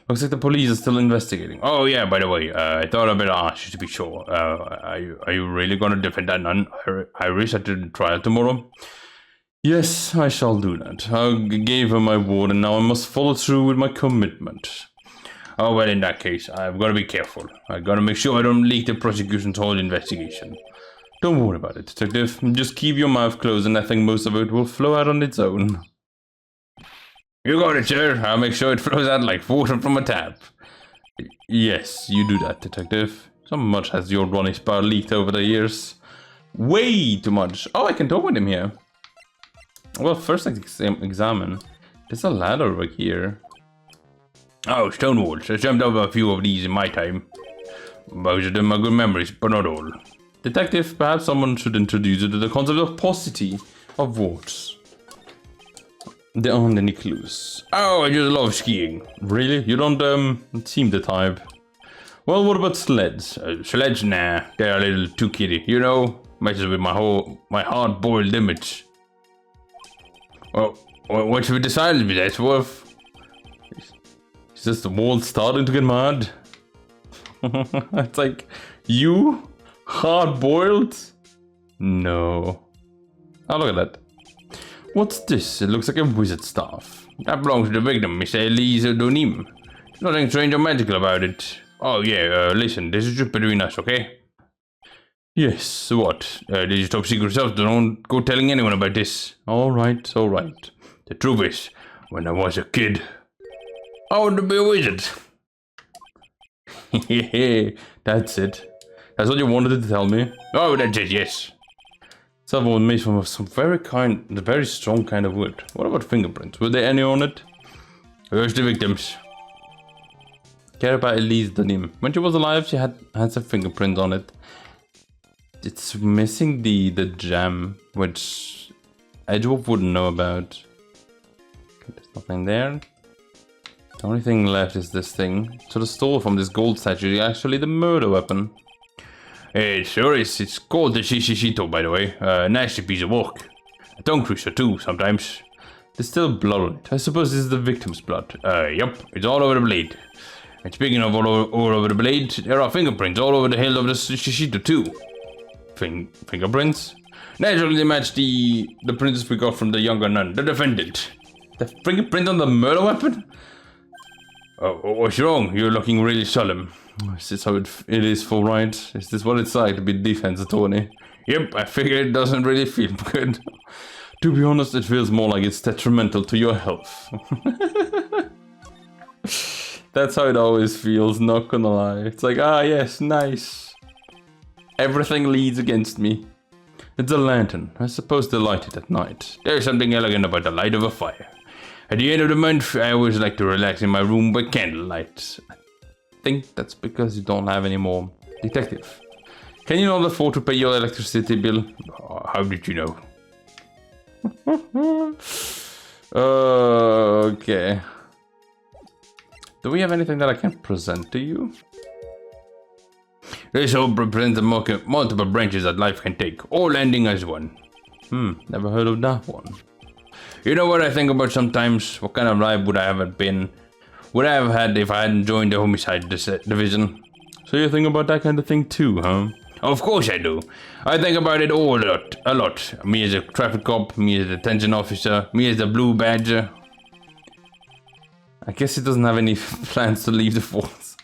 Looks like the police are still investigating. Oh yeah, by the way, I thought I'd better ask you to be sure. Are you really gonna defend that nun, Iris, at the trial tomorrow? Yes, I shall do that. I gave her my word and now I must follow through with my commitment. Oh well, in that case, I've got to be careful. I've got to make sure I don't leak the prosecution's whole investigation. Don't worry about it, detective. Just keep your mouth closed and I think most of it will flow out on its own. You got it, sir. I'll make sure it flows out like water from a tap. Yes, you do that, detective. So much has your Ronnie Spar leaked over the years. Way too much. Oh, I can talk with him here. Well, first I examine. There's a ladder over here. Oh, stone walls. I jumped over a few of these in my time. Most of them are good memories, but not all. Detective, perhaps someone should introduce you to the concept of paucity of warts. There aren't any clues. Oh, I just love skiing. Really? You don't seem the type. Well, what about sleds? Sleds, nah, they're a little too kiddie. You know, matches with my hard-boiled image. Well, what should we decide to be, Edgeworth? Is this the world starting to get mad? It's like, you? Hard-boiled? No. Oh, look at that. What's this? It looks like a wizard staff. That belongs to the victim, Miss Elise Donim. Nothing strange or magical about it. Oh yeah, listen, this is just between us, okay? Yes, what? Did you top secret stuff? Don't go telling anyone about this. Alright, alright. The truth is, when I was a kid, I wanted to be a wizard. That's it. That's what you wanted to tell me? Oh, that's it, yes. Someone made from some very strong kind of wood. What about fingerprints? Were there any on it? Where's the victims? Care about Elise Danim. When she was alive, she had some fingerprints on it. It's missing the gem, which Edgeworth wouldn't know about. Okay, there's nothing there. The only thing left is this thing. So the stole from this gold statue is actually the murder weapon. It sure is. It's called the Shishishito, by the way. Nasty piece of work. A tongue twister too, sometimes. There's still blood on it. I suppose this is the victim's blood. Yup, it's all over the blade. And speaking of all over the blade, there are fingerprints all over the hilt of the Shishito too. Fingerprints? Naturally, they match the prints we got from the younger nun, the defendant. The fingerprint on the murder weapon? Oh, what's wrong? You're looking really solemn. Is this how it is for right? Is this what it's like to be defense attorney? Yep, I figure it doesn't really feel good. To be honest, it feels more like it's detrimental to your health. That's how it always feels, not gonna lie. It's like, ah yes, nice. Everything leads against me. It's a lantern. I suppose they light it at night. There's something elegant about the light of a fire. At the end of the month, I always like to relax in my room by candlelight. I think that's because you don't have any more. Detective, can you not afford to pay your electricity bill? Oh, how did you know? Okay. Do we have anything that I can present to you? This all represents the multiple branches that life can take, all ending as one. Never heard of that one. You know what I think about sometimes? What kind of life would I have had if I hadn't joined the homicide division? So you think about that kind of thing too, huh? Of course I do. I think about it a lot. Me as a traffic cop, me as a detention officer, me as the blue badger. I guess he doesn't have any plans to leave the force.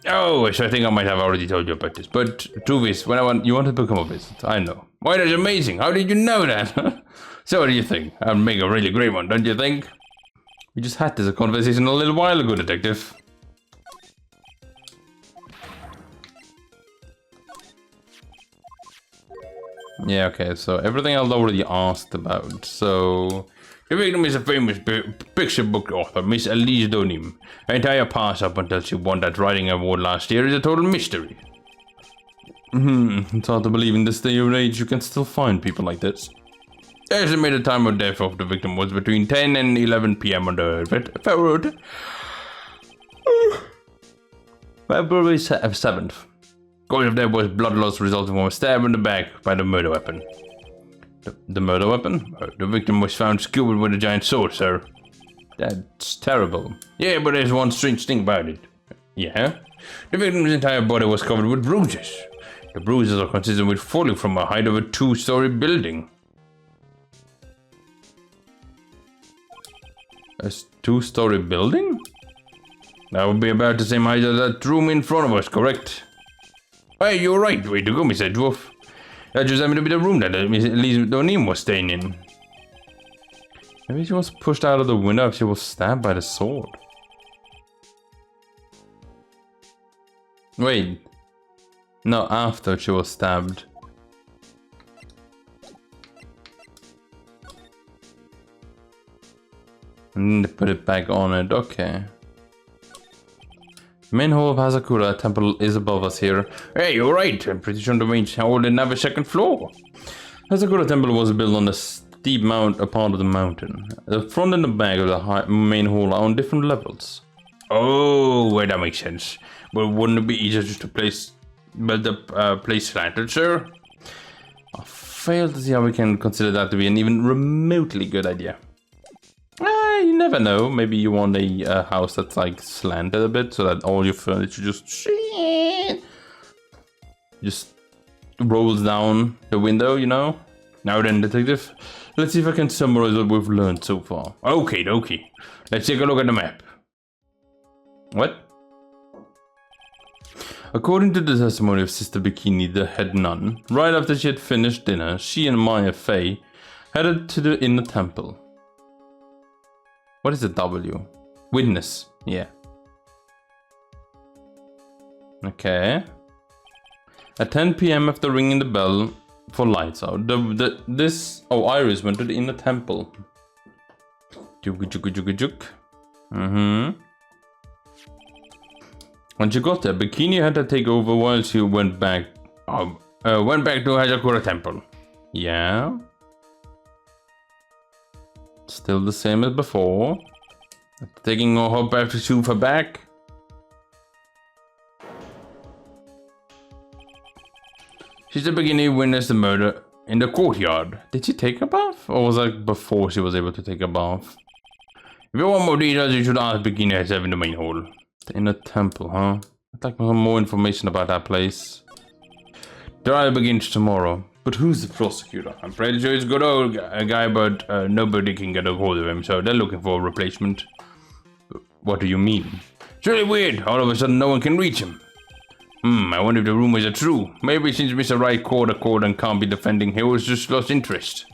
Oh, so I think I might have already told you about this. But the truth is, you want to become a wizard, I know. Why, that's amazing. How did you know that? So what do you think? I'll make a really great one, don't you think? We just had this conversation a little while ago, detective. Yeah, okay, so everything I've already asked about. So the victim is a famous picture book author, Miss Elise Donim. Her entire past up until she won that writing award last year is a total mystery. It's hard to believe in this day and age you can still find people like this. The estimated time of death of the victim was between 10 and 11 p.m. on the February 7th. Cause of death was blood loss resulting from a stab in the back by the murder weapon. The murder weapon? The victim was found skewered with a giant sword, sir. That's terrible. Yeah, but there's one strange thing about it. Yeah? The victim's entire body was covered with bruises. The bruises are consistent with falling from a height of a 2-story building. A 2-story building? That would be about the same height as that room in front of us, correct? Hey, you're right. Way to go, Miss Edgeworth. That just happened to be the room that Miss Elise Donim was staying in. Maybe she was pushed out of the window if she was stabbed by the sword. Wait. No, after she was stabbed. And then put it back on it. Okay. The main hall of Hazakura temple is above us here. Hey, you're right. I'm pretty sure the range hall didn't have a second floor. Hazakura temple was built on the deep mount a part of the mountain. The front and the back of the main hall are on different levels. Oh, well, that makes sense. But wouldn't it be easier just to place slanted, sir? I fail to see how we can consider that to be an even remotely good idea. You never know. Maybe you want a house that's like slanted a bit so that all your furniture just rolls down the window, you know? Now then, detective, let's see if I can summarize what we've learned so far. Okay, dokie. Let's take a look at the map. What? According to the testimony of Sister Bikini, the head nun, right after she had finished dinner, she and Maya Fey headed to the inner temple. What is the W? Witness. Yeah. Okay. At 10 p.m. after ringing the bell for lights out, Iris went to the inner temple. Juk. When she got there, Bikini had to take over while she went back to Hajakura Temple. Yeah. Still the same as before. Taking her back to soothe her back. She's the beginning witnessed the murder in the courtyard. Did she take a bath? Or was that before she was able to take a bath? If you want more details, you should ask Bikini herself in the main hall. The inner temple, huh? I'd like some more information about that place. The trial begins tomorrow. But who's the prosecutor? I'm pretty sure he's a good old guy, but nobody can get a hold of him, so they're looking for a replacement. What do you mean? It's really weird. All of a sudden, no one can reach him. I wonder if the rumors are true. Maybe since Mr. Wright caught a court and can't be defending, he was just lost interest.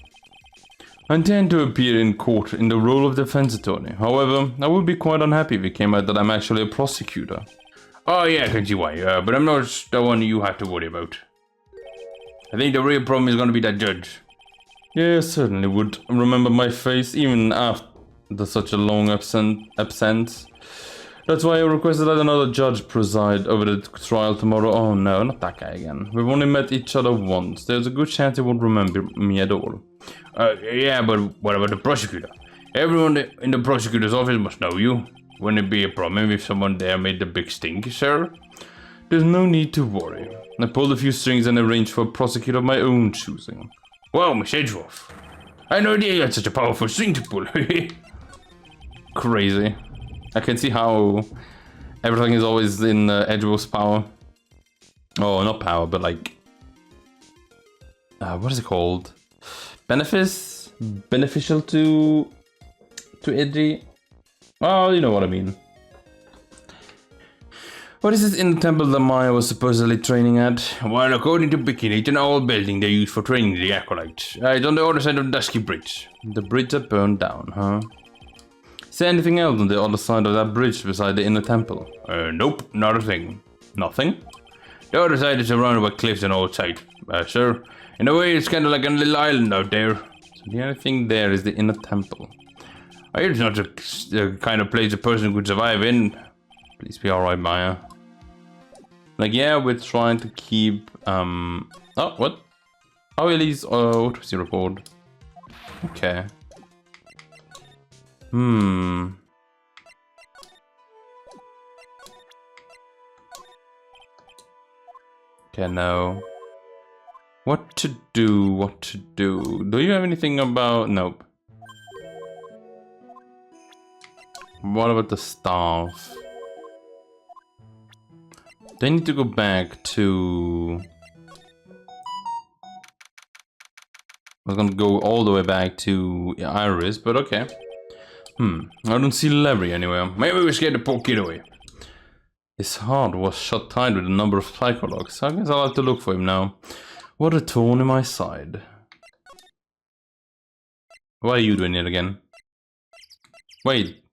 I intend to appear in court in the role of defense attorney. However, I would be quite unhappy if it came out that I'm actually a prosecutor. Oh yeah, I can see why, but I'm not the one you have to worry about. I think the real problem is going to be that judge. Yeah, certainly would remember my face even after such a long absence. That's why I requested that another judge preside over the trial tomorrow. Oh no, not that guy again. We've only met each other once. There's a good chance he won't remember me at all. Yeah, but what about the prosecutor? Everyone in the prosecutor's office must know you. Wouldn't it be a problem if someone there made the big stink, sir? There's no need to worry. I pulled a few strings and arranged for a prosecutor of my own choosing. Wow, Miss Edgeworth. I had no idea you had such a powerful string to pull. Crazy. I can see how everything is always in Edgeworth's power. Oh, not power, but like... what is it called? Beneficial to Edgey? Oh, you know what I mean. What is it in the temple that Maya was supposedly training at? Well, according to Bikini, it's an old building they use for training the acolytes. It's on the other side of the Dusky Bridge. The bridge that burned down, huh? Is there anything else on the other side of that bridge beside the inner temple? Nope, not a thing. Nothing? The other side is surrounded by cliffs and old site, sir. In a way, it's kind of like a little island out there. So the only thing there is the inner temple. It's not the kind of place a person could survive in. Please be alright, Maya. Like, yeah, we're trying to keep, oh, what? Oh, Elise, what was your report? Okay. Okay, no. What to do? Do you have anything about... Nope. What about the staff? They need to go back to... I was gonna go all the way back to Iris, but okay. I don't see Larry anywhere. Maybe we scared the poor kid away. His heart was shut tight with a number of psychologs. I guess I'll have to look for him now. What a thorn in my side. Why are you doing it again? Wait.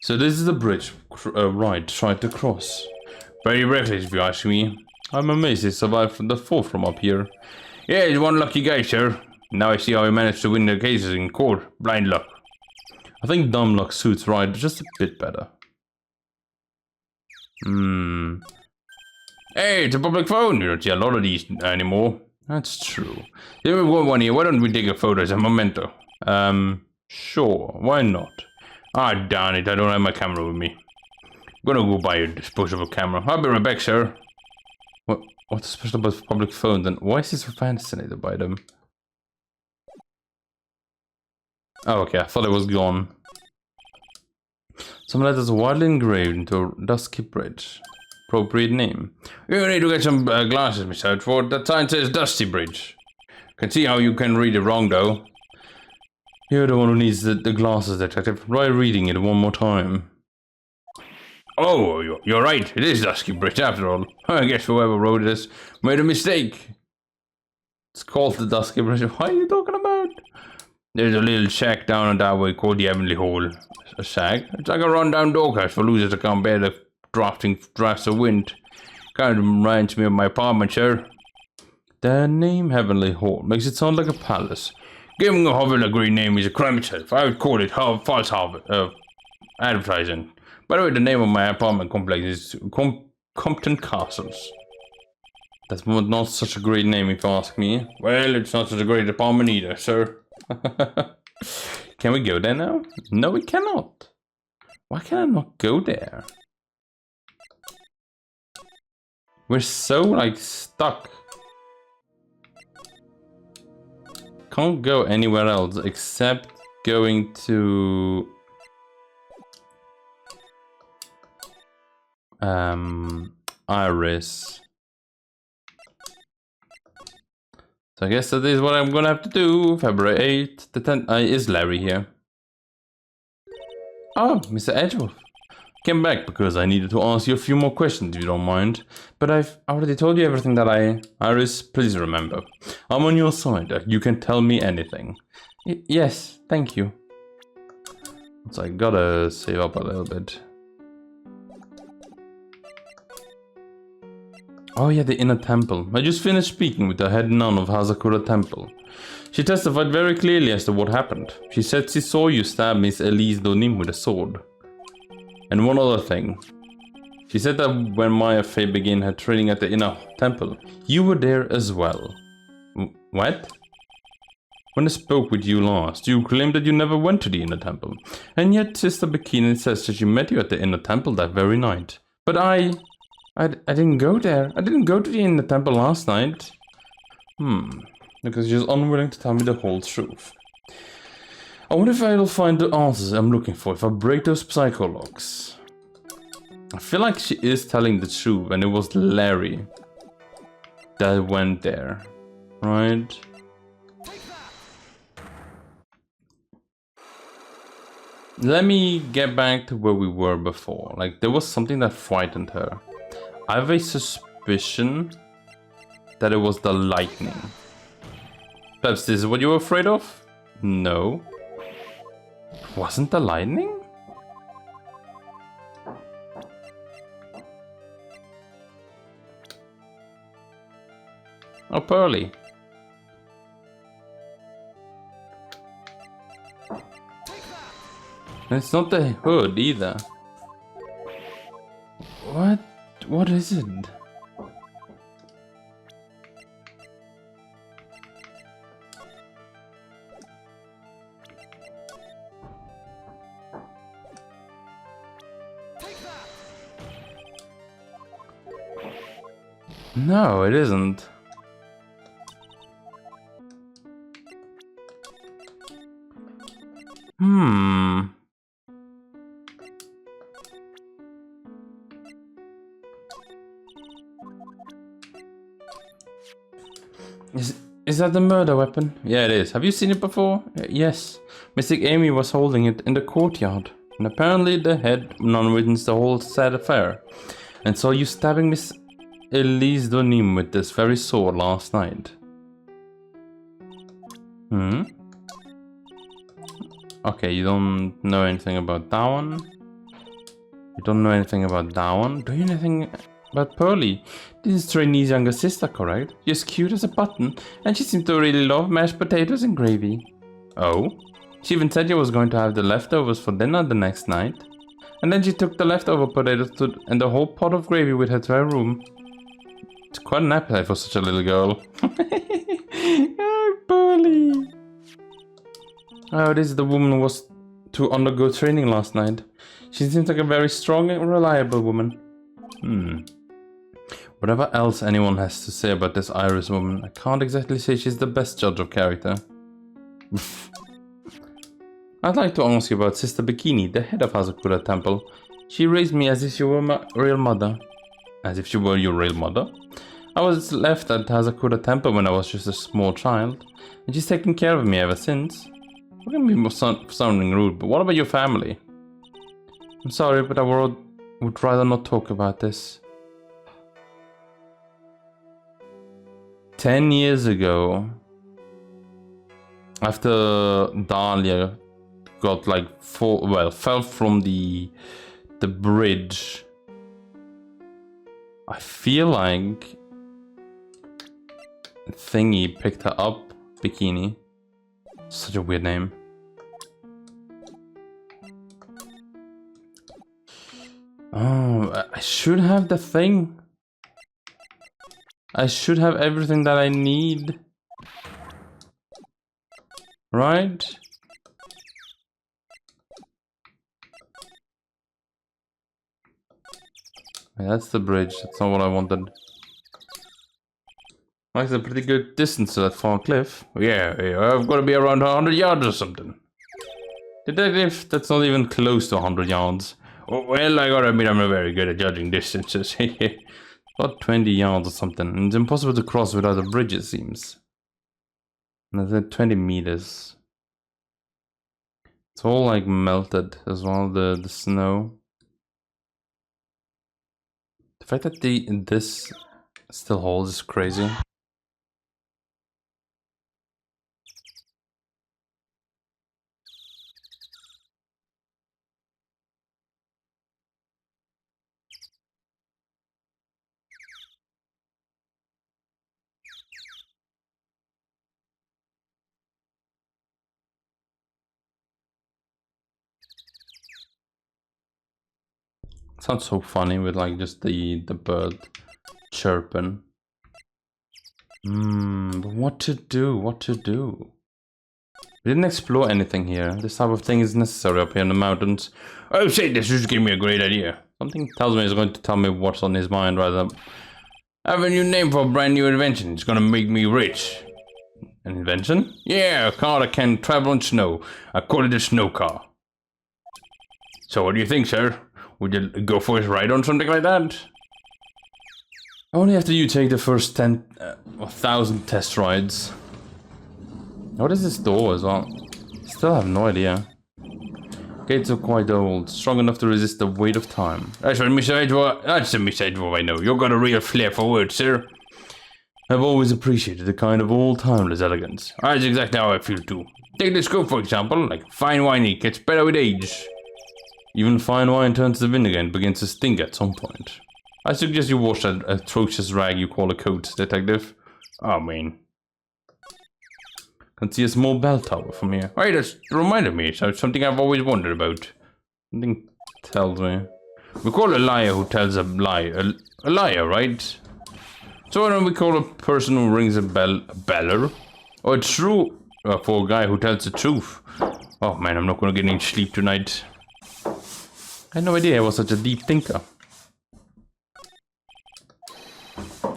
So this is the bridge Wright tried to cross. Very reckless if you ask me. I'm amazed he survived the fall from up here. Yeah, he's one lucky guy, sir. Now I see how he managed to win the cases in court. Blind luck. I think dumb luck suits Wright just a bit better. Hey, it's a public phone. You don't see a lot of these anymore. That's true. Here we got one here. Why don't we take a photo as a memento? Sure. Why not? Ah, darn it. I don't have my camera with me. I'm gonna go buy a disposable camera. I'll be right back, sir. What's special about public phones, and why is he so fascinated by them? Oh, okay. I thought it was gone. Some letters widely engraved into a dusky bridge. Appropriate name. You need to get some glasses, Miss Edgeworth. That sign says Dusty Bridge. Can see how you can read it wrong, though. You're the one who needs the glasses, detective. Try reading it one more time. Oh, you're right. It is Dusky Bridge, after all. I guess whoever wrote this made a mistake. It's called the Dusky Bridge. What are you talking about? There's a little shack down that way called the Heavenly Hall. A shack? It's like a rundown doghouse for losers that can't bear the drafting drafts of wind. Kind of reminds me of my apartment, sir. The name Heavenly Hall makes it sound like a palace. Giving a hovel a green name is a crime itself. I would call it false advertising. By the way, the name of my apartment complex is Compton Castles. That's not such a great name if you ask me. Well, it's not such a great apartment either, sir. Can we go there now? No, we cannot. Why can I not go there? We're so, like, stuck. Can't go anywhere else except going to... Iris. So I guess that is what I'm gonna have to do. February 8th, the 10th. Is Larry here? Oh, Mr. Edgeworth. Came back because I needed to ask you a few more questions if you don't mind. But I've already told you everything that Iris, please remember. I'm on your side. You can tell me anything. Yes, thank you. So I gotta save up a little bit. Oh yeah, the inner temple. I just finished speaking with the head nun of Hazakura Temple. She testified very clearly as to what happened. She said she saw you stab Miss Elise Donim with a sword. And one other thing. She said that when Maya Fey began her training at the inner temple, you were there as well. What? When I spoke with you last, you claimed that you never went to the inner temple. And yet Sister Bikini says that she met you at the inner temple that very night. But I didn't go there. I didn't go to the inner temple last night. Because she's unwilling to tell me the whole truth. I wonder if I'll find the answers I'm looking for if I break those psychologs. I feel like she is telling the truth and it was Larry that went there, right? Let me get back to where we were before. Like, there was something that frightened her. I have a suspicion that it was the lightning. Perhaps this is what you were afraid of? No. Wasn't the lightning? Oh, Pearly. It's not the hood either. What is it? No, it isn't. Is that the murder weapon? Yeah, it is. Have you seen it before? Yes. Mystic Amy was holding it in the courtyard. And apparently the head nun witnessed the whole sad affair. And saw you stabbing Miss Elise Donim with this very sword last night. Okay, you don't know anything about that one? You don't know anything about that one? Do you know anything about Pearly? This is Trainee's younger sister, correct? She's cute as a button, and she seemed to really love mashed potatoes and gravy. Oh? She even said you was going to have the leftovers for dinner the next night. And then she took the leftover potatoes and the whole pot of gravy with her to her room. It's quite an appetite for such a little girl. Oh, bully. Oh, this is the woman who was to undergo training last night. She seems like a very strong and reliable woman. Whatever else anyone has to say about this Iris woman, I can't exactly say she's the best judge of character. I'd like to ask you about Sister Bikini, the head of Hazakura Temple. She raised me as if she were my real mother. As if she were your real mother? I was left at Hazakura Temple when I was just a small child, and she's taken care of me ever since. I'm gonna be sounding rude, but what about your family? I'm sorry, but I would rather not talk about this. 10 years ago, after Dahlia got like fell from the bridge, I feel like Thingy picked her up. Bikini. Such a weird name. Oh, I should have the thing. I should have everything that I need. Right? That's the bridge. That's not what I wanted. That's a pretty good distance to that far cliff. Yeah, I've got to be around 100 yards or something. Detective, that's not even close to 100 yards. Oh, well, I gotta admit I'm not very good at judging distances. About 20 yards or something. It's impossible to cross without a bridge, it seems. And I said 20 meters. It's all like melted as well, the snow. The fact that this still holds is crazy. Sounds so funny with like just the bird chirping. But what to do? What to do? We didn't explore anything here. This type of thing is necessary up here in the mountains. Oh, say this just gave me a great idea. Something tells me he's going to tell me what's on his mind rather than have a new name for a brand new invention. It's gonna make me rich. An invention? Yeah, a car that can travel on snow. I call it a snow car. So what do you think, sir? Would you go for a ride on something like that? Only after you take the first 1,000 test rides. What is this door as well? Still have no idea. Gates are quite old, strong enough to resist the weight of time. That's what Miss Edgeworth. That's the Miss Edgeworth I know. You've got a real flair for words, sir. I've always appreciated the kind of old timeless elegance. That's exactly how I feel too. Take the scope, for example. Like fine wine, it gets better with age. Even fine wine turns to vinegar and begins to stink at some point. I suggest you wash that atrocious rag you call a coat, detective. Oh, man. Can see a small bell tower from here. Hey, that's reminded me of something I've always wondered about. Something tells me. We call a liar who tells a lie a liar, right? So why don't we call a person who rings a bell a beller? Or a true for a guy who tells the truth. Oh man, I'm not gonna get any sleep tonight. I had no idea I was such a deep thinker.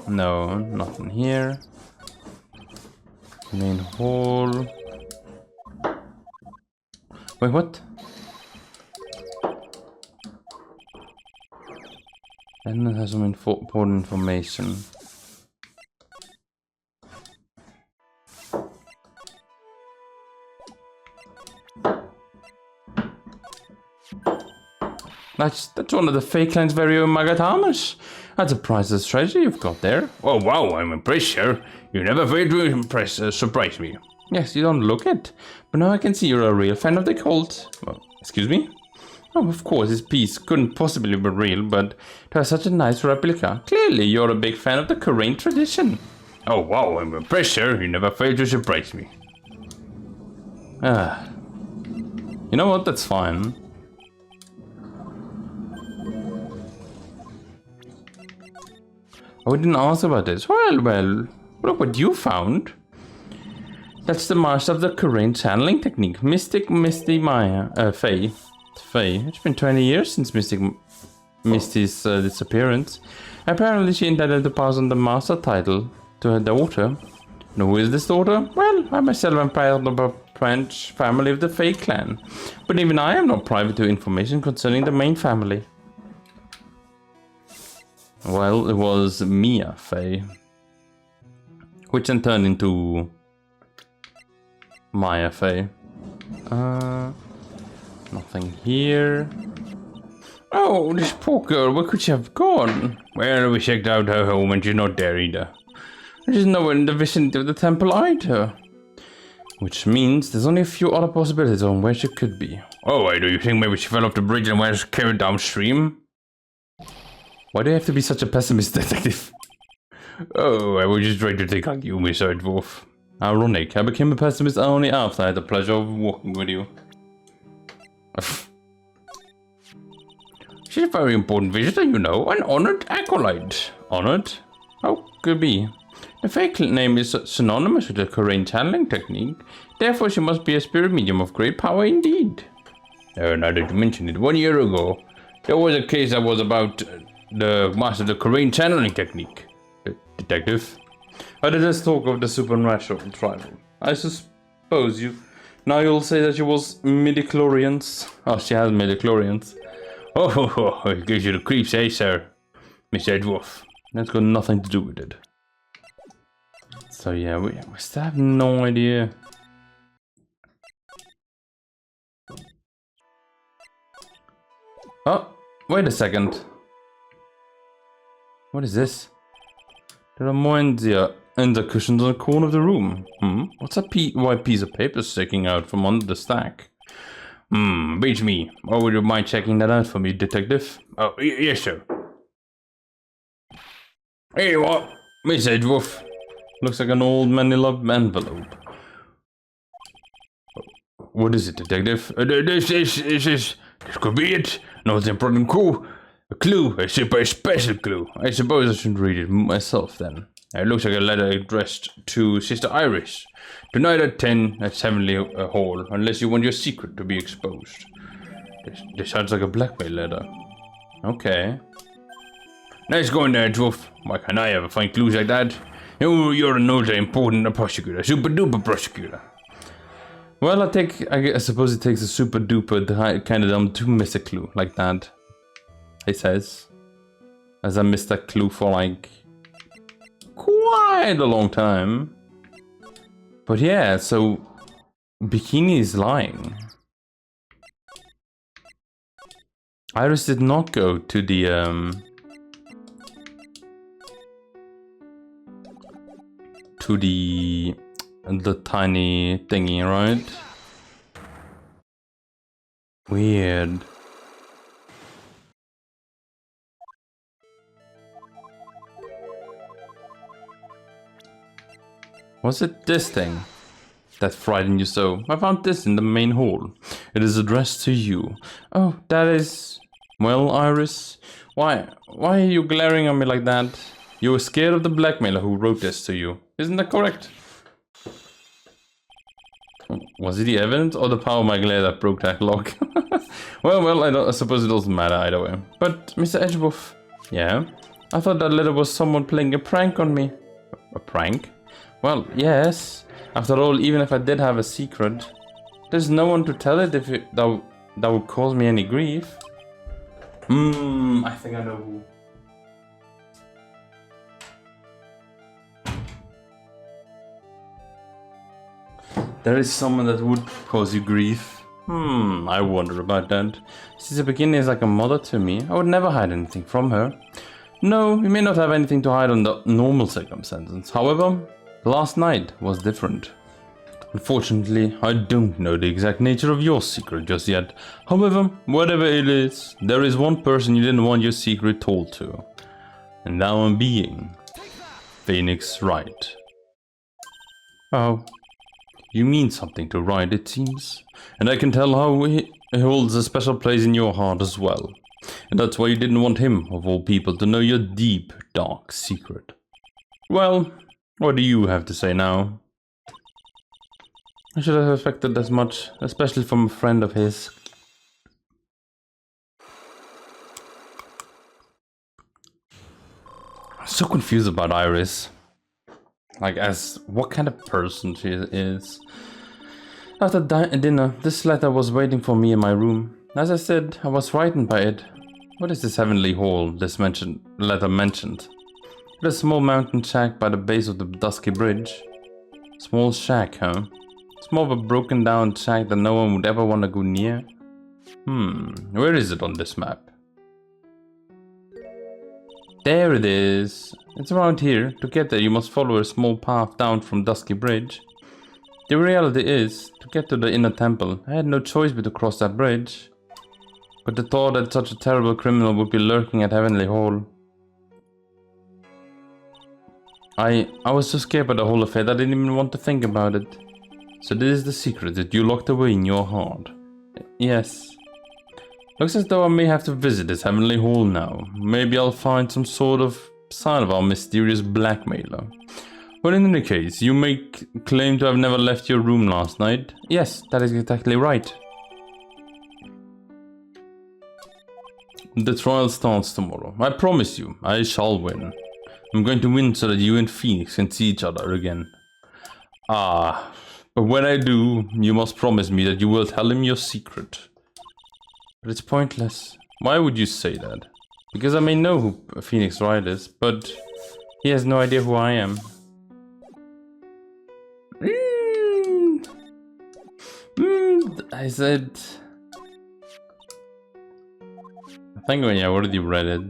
No, nothing here. Main hall. Wait, what? And it has some important information. That's one of the fake land's very own Magatamas. That's a priceless treasure you've got there. Oh wow, I'm impressed, sir. You never fail to surprise me. Yes, you don't look it. But now I can see you're a real fan of the cult. Well, excuse me? Oh, of course, this piece couldn't possibly be real, but it has such a nice replica. Clearly, you're a big fan of the Korean tradition. Oh wow, I'm impressed, sir. You never fail to surprise me. You know what? That's fine. Oh, we didn't ask about this. Well, look what you found. That's the master of the current channeling technique. Mystic Misty Maya. Faye. It's been 20 years since Misty's disappearance. Apparently she intended to pass on the master title to her daughter. And who is this daughter? Well, I myself am part of a branch family of the Faye clan. But even I am not privy to information concerning the main family. Well, it was Mia Faye. Which then turned into Maya Faye. Nothing here. Oh, this poor girl, where could she have gone? Well, we checked out her home and she's not there either. There's no one in the vicinity of the temple either. Which means there's only a few other possibilities on where she could be. Oh, why do you think maybe she fell off the bridge and was carried downstream? Why do you have to be such a pessimist, detective? Oh, I was just trying to think like you, Mr. Edgeworth. Ironic, I became a pessimist only after I had the pleasure of walking with you. She's a very important visitor, you know, an honored acolyte. Honored? How could be? The fake name is synonymous with the current channeling technique, therefore she must be a spirit medium of great power indeed. Now that you mention it, 1 year ago, there was a case that was about the master of the current channeling technique. Detective? Let us talk of the supernatural tribal. I suppose now you'll say that she was midichlorians. Oh, she has midichlorians. Oh, it gives you the creeps, eh, sir? Mr. Edgeworth. That's got nothing to do with it. So yeah, we still have no idea. Oh, wait a second. What is this? There are more in the cushions on the corner of the room. What's a white piece of paper sticking out from under the stack? Beats me. Oh, would you mind checking that out for me, detective? Oh, yes, sir. Hey, what? Miss Edgeworth. Looks like an old manila envelope. What is it, detective? This could be it. No, it's an important clue. A clue, a super special clue. I suppose I should read it myself then. It looks like a letter addressed to Sister Iris. Tonight at 10 at Heavenly Hall, unless you want your secret to be exposed. This sounds like a blackmail letter. Okay. Nice going there, Edgeworth. Why can't I ever find clues like that? You're an ultra important prosecutor, super duper prosecutor. Well, I suppose it takes a super duper kind of dumb to miss a clue like that. He says, as I missed that clue for like quite a long time. But yeah, so Bikini is lying. Iris did not go to the tiny thingy, right? Weird. Was it this thing that frightened you so? I found this in the main hall. It is addressed to you. Oh, that is... Well, Iris, why are you glaring at me like that? You were scared of the blackmailer who wrote this to you. Isn't that correct? Was it the evidence or the power of my glare that broke that lock? well, I suppose it doesn't matter either way. But, Mr. Edgeworth, yeah? I thought that letter was someone playing a prank on me. A prank? Well, yes. After all, even if I did have a secret, there's no one to tell it if that would cause me any grief. I think I know who. There is someone that would cause you grief. I wonder about that. Since the beginning is like a mother to me, I would never hide anything from her. No, we may not have anything to hide under normal circumstances. However, last night was different. Unfortunately, I don't know the exact nature of your secret just yet. However, whatever it is, there is one person you didn't want your secret told to. And that one being Pheonix Wright. Oh, you mean something to Wright, it seems. And I can tell how he holds a special place in your heart as well. And that's why you didn't want him, of all people, to know your deep, dark secret. Well, what do you have to say now? I should have expected as much, especially from a friend of his. I'm so confused about Iris. Like, as what kind of person she is. After dinner, this letter was waiting for me in my room. As I said, I was frightened by it. What is this heavenly hall this letter mentioned? It is a small mountain shack by the base of the dusky bridge. Small shack, huh? It's more of a broken down shack that no one would ever want to go near. Where is it on this map? There it is. It's around here. To get there, you must follow a small path down from Dusky Bridge. The reality is, to get to the inner temple, I had no choice but to cross that bridge. But the thought that such a terrible criminal would be lurking at Heavenly Hall. I was so scared by the whole affair that I didn't even want to think about it. So this is the secret that you locked away in your heart. Yes. Looks as though I may have to visit this Heavenly Hall now. Maybe I'll find some sort of sign of our mysterious blackmailer. But in any case, you may claim to have never left your room last night. Yes, that is exactly right. The trial starts tomorrow. I promise you, I shall win. I'm going to win so that you and Pheonix can see each other again. But when I do, you must promise me that you will tell him your secret. But it's pointless. Why would you say that? Because I may know who Pheonix Wright is, but he has no idea who I am. I said... I think I already read it.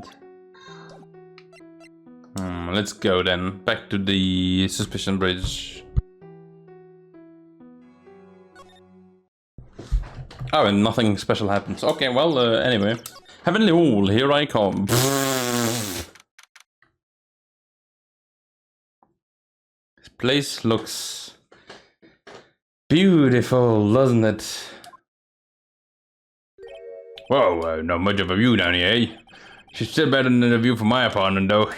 Let's go then. Back to the Suspicion Bridge. Oh, and nothing special happens. Okay, well, anyway. Heavenly Hall, here I come. This place looks beautiful, doesn't it? Whoa, not much of a view down here, eh? She's still better than the view from my apartment, though.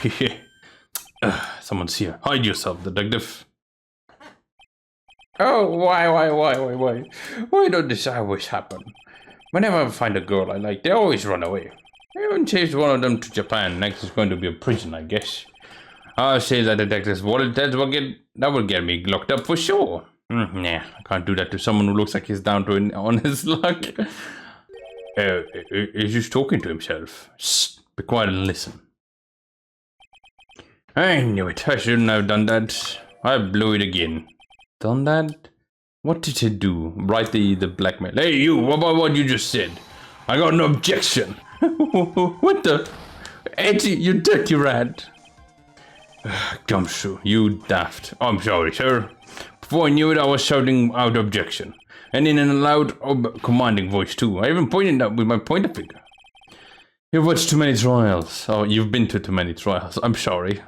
Someone's here. Hide yourself, detective. Oh, why? Why don't this always happen? Whenever I find a girl I like, they always run away. I even chased one of them to Japan. Next is going to be a prison, I guess. I'll say that detective's wallet that will get me locked up for sure. Nah, I can't do that to someone who looks like he's down to on his luck. He's just talking to himself. Shh, be quiet and listen. I knew it. I shouldn't have done that. I blew it again. Done that? What did he do? Write the blackmail. Hey, you! What about what you just said? I got no objection. What the? Edgey, you dirty rat. Gumshoe, you daft. I'm sorry, sir. Before I knew it, I was shouting out objection. And in a loud, commanding voice, too. I even pointed out with my pointer finger. You've watched too many trials. Oh, you've been to too many trials. I'm sorry.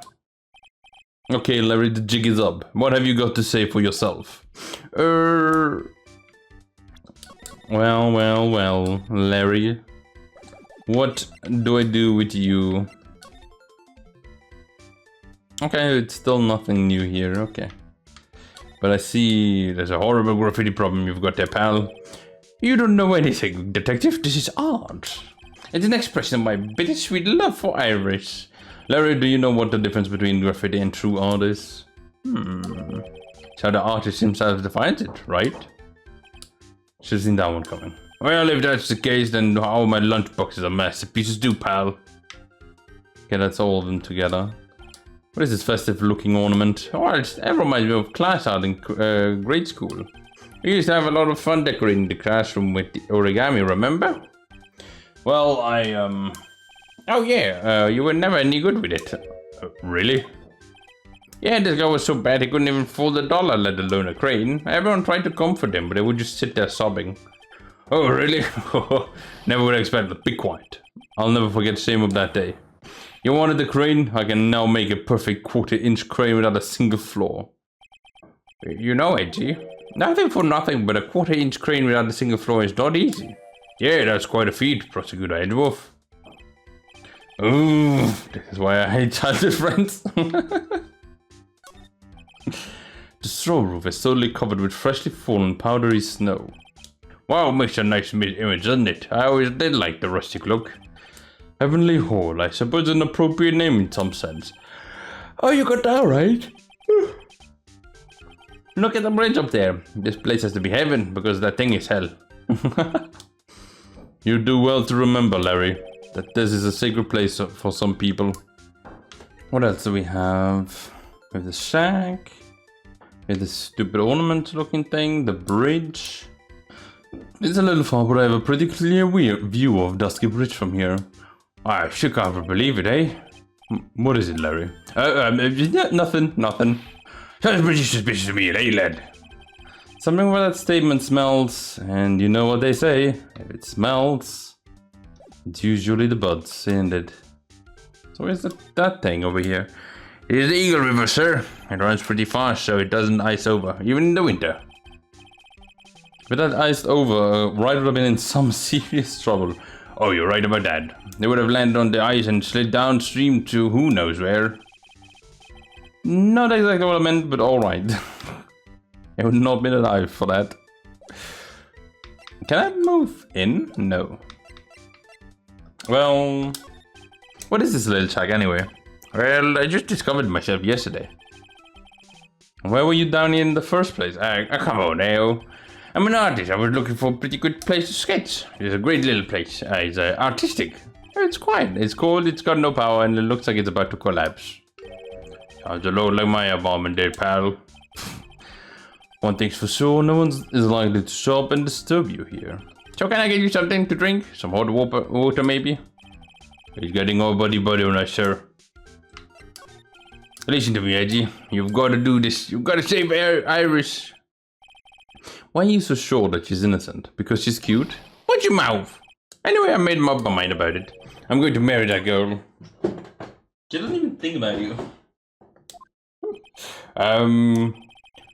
Okay, Larry, the jig is up. What have you got to say for yourself? Well, Larry. What do I do with you? Okay, it's still nothing new here, okay. But I see there's a horrible graffiti problem you've got there, pal. You don't know anything, detective. This is art. It's an expression of my bittersweet love for Irish. Larry, do you know what the difference between graffiti and true art is? It's how the artist himself defines it, right? Should've seen that one coming. Well, if that's the case, then all my lunchbox is a masterpiece do, pal. Okay, that's all of them together. What is this festive-looking ornament? Oh, that reminds me of class art in grade school. We used to have a lot of fun decorating the classroom with the origami, remember? Well, oh yeah, you were never any good with it. Really? Yeah, this guy was so bad he couldn't even fold a dollar, let alone a crane. Everyone tried to comfort him, but they would just sit there sobbing. Oh, really? Never would expect it. Be quiet. I'll never forget the shame of that day. You wanted the crane? I can now make a perfect quarter-inch crane without a single flaw. You know, Edgey, nothing for nothing, but a quarter-inch crane without a single flaw is not easy. Yeah, that's quite a feat, Prosecutor Edgeworth. Ooh, this is why I hate childhood friends. To The straw roof is totally covered with freshly fallen powdery snow. Wow, makes a nice image, doesn't it? I always did like the rustic look. Heavenly Hall, I suppose an appropriate name in some sense. Oh, you got that right. Look at the bridge up there. This place has to be heaven, because that thing is hell. You do well to remember, Larry, that this is a sacred place for some people. What else do we have? We have the shack. We have this stupid ornament looking thing. The bridge. It's a little far, but I have a pretty clear view of Dusky Bridge from here. I sure can't ever believe it, eh? What is it, Larry? Nothing. Sounds pretty suspicious to me, eh, lad? Something where that statement smells, and you know what they say. If it smells, it's usually the buds, isn't it? So where's that thing over here? It is the Eagle River, sir. It runs pretty fast, so it doesn't ice over, even in the winter. If that iced over, Wright would have been in some serious trouble. Oh, you're right about that. They would have landed on the ice and slid downstream to who knows where. Not exactly what I meant, but alright. It would not be alive for that. Can I move in? No. Well, what is this little shack anyway? Well, I just discovered myself yesterday. Where were you down here in the first place? Come on now. I'm an artist. I was looking for a pretty good place to sketch. It's a great little place. It's artistic. It's quiet. It's cold. It's got no power, and it looks like it's about to collapse. Sounds a lot like my apartment there, pal. One thing's for sure, no one is likely to show up and disturb you here. So can I get you something to drink? Some hot water maybe? It's getting all buddy on us, sir. Listen to me, Edgey. You've got to do this. You've got to save Iris. Why are you so sure that she's innocent? Because she's cute? Watch your mouth! Anyway, I made up my mind about it. I'm going to marry that girl. She doesn't even think about you.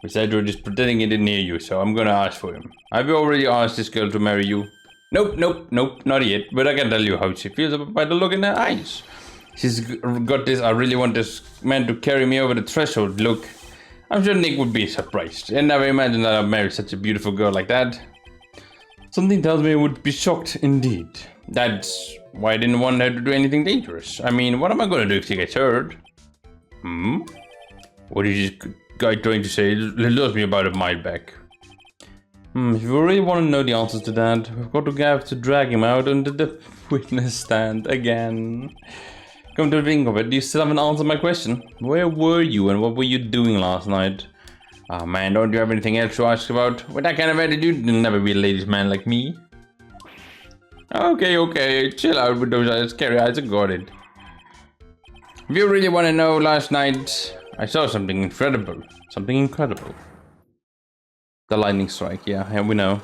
Miss Edgeworth is pretending it near you, so I'm gonna ask for him. Have you already asked this girl to marry you? Nope, not yet, but I can tell you how she feels by the look in her eyes. She's got this, I really want this man to carry me over the threshold look. I'm sure Nick would be surprised, and never imagined that I'd marry such a beautiful girl like that. Something tells me I would be shocked indeed. That's why I didn't want her to do anything dangerous. I mean, what am I gonna do if she gets hurt? What is this guy trying to say? It lost me about a mile back. If you really want to know the answers to that, we've got to have to drag him out onto the witness stand again. Come to think of it, do you still haven't answered my question? Where were you and what were you doing last night? Oh man, don't you have anything else to ask about? With that kind of attitude, you'll never be a ladies' man like me. Okay, chill out with those scary eyes, I got it. If you really want to know, last night I saw something incredible. Something incredible. The lightning strike, yeah, we know.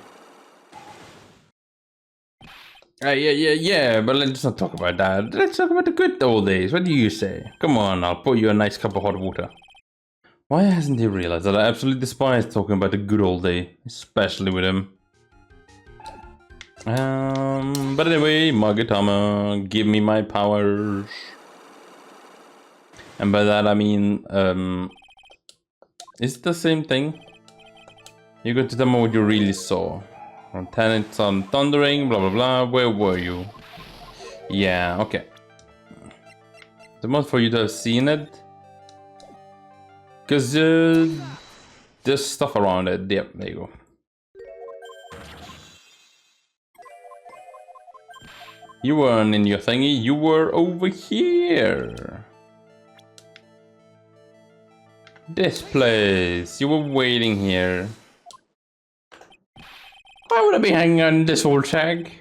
Yeah, but let's not talk about that. Let's talk about the good old days. What do you say? Come on, I'll pour you a nice cup of hot water. Why hasn't he realized that I absolutely despise talking about the good old day? Especially with him. But anyway, Magatama, give me my powers. And by that I mean, is it the same thing? You got to tell me what you really saw. Tenants on thundering, blah blah blah. Where were you? Yeah, okay. The most for you to have seen it. Because there's stuff around it. Yep, there you go. You weren't in your thingy, you were over here. This place. You were waiting here. Why would I be hanging on this old shack?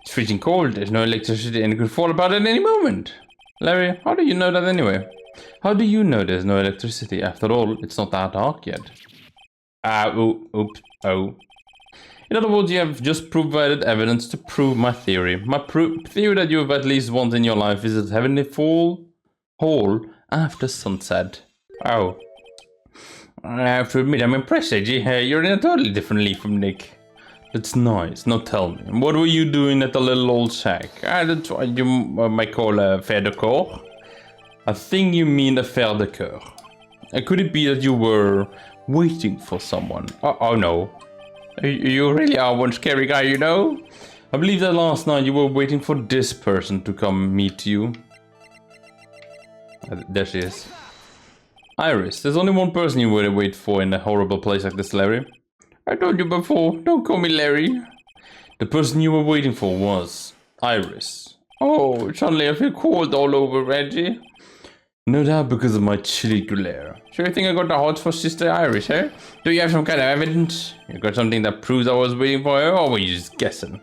It's freezing cold, there's no electricity and it could fall apart at any moment. Larry, how do you know that anyway? How do you know there's no electricity? After all, it's not that dark yet. Oops. In other words, you have just provided evidence to prove my theory. My theory that you have at least once in your life visited Heavenly Hall after sunset. Oh. I have to admit, I'm impressed, Edgey. You're in a totally different league from Nick. That's nice. Now tell me, what were you doing at the little old shack? That's what you might call a faire de corps. I think you mean a faire de coeur. Could it be that you were waiting for someone. Oh no. You really are one scary guy, you know? I believe that last night you were waiting for this person to come meet you. There she is. Iris, there's only one person you would wait for in a horrible place like this, Larry. I told you before, don't call me Larry. The person you were waiting for was Iris. Oh, suddenly I feel cold all over, Edgey. No doubt because of my chilly glare. Sure you think I got the hots for Sister Iris, eh? Do you have some kind of evidence? You got something that proves I was waiting for her, or were you just guessing?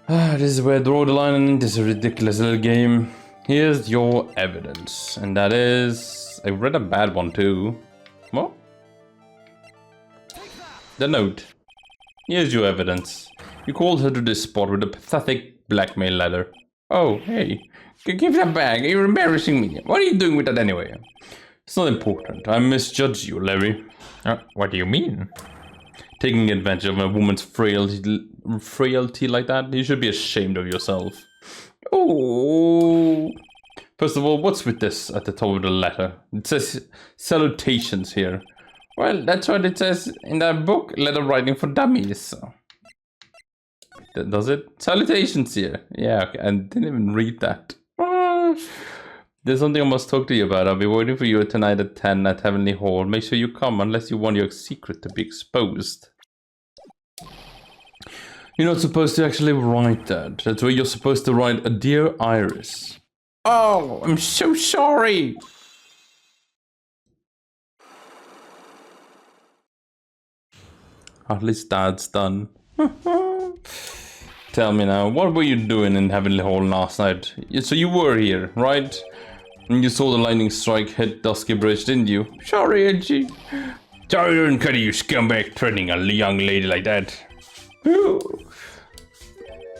This is where I draw the line in this ridiculous little game. Here's your evidence. And that is... I read a bad one too. What? The note. Here's your evidence. You called her to this spot with a pathetic blackmail letter. Oh, hey. Give that back. You're embarrassing me. What are you doing with that anyway? It's not important. I misjudged you, Larry. What do you mean? Taking advantage of a woman's frailty like that? You should be ashamed of yourself. Oh. First of all, what's with this at the top of the letter? It says salutations here. Well, that's what it says in that book, Letter Writing for Dummies. Does it? Salutations here. Yeah, okay. I didn't even read that. There's something I must talk to you about. I'll be waiting for you tonight at 10 at Heavenly Hall. Make sure you come unless you want your secret to be exposed. You're not supposed to actually write that. That's where you're supposed to write, a Dear Iris. Oh, I'm so sorry. At least that's done. Tell me now, what were you doing in Heavenly Hall last night? So you were here, right? And you saw the lightning strike hit Dusky Bridge, didn't you? Sorry, Edgey. Sorry, I didn't cut you scumbag threatening a young lady like that.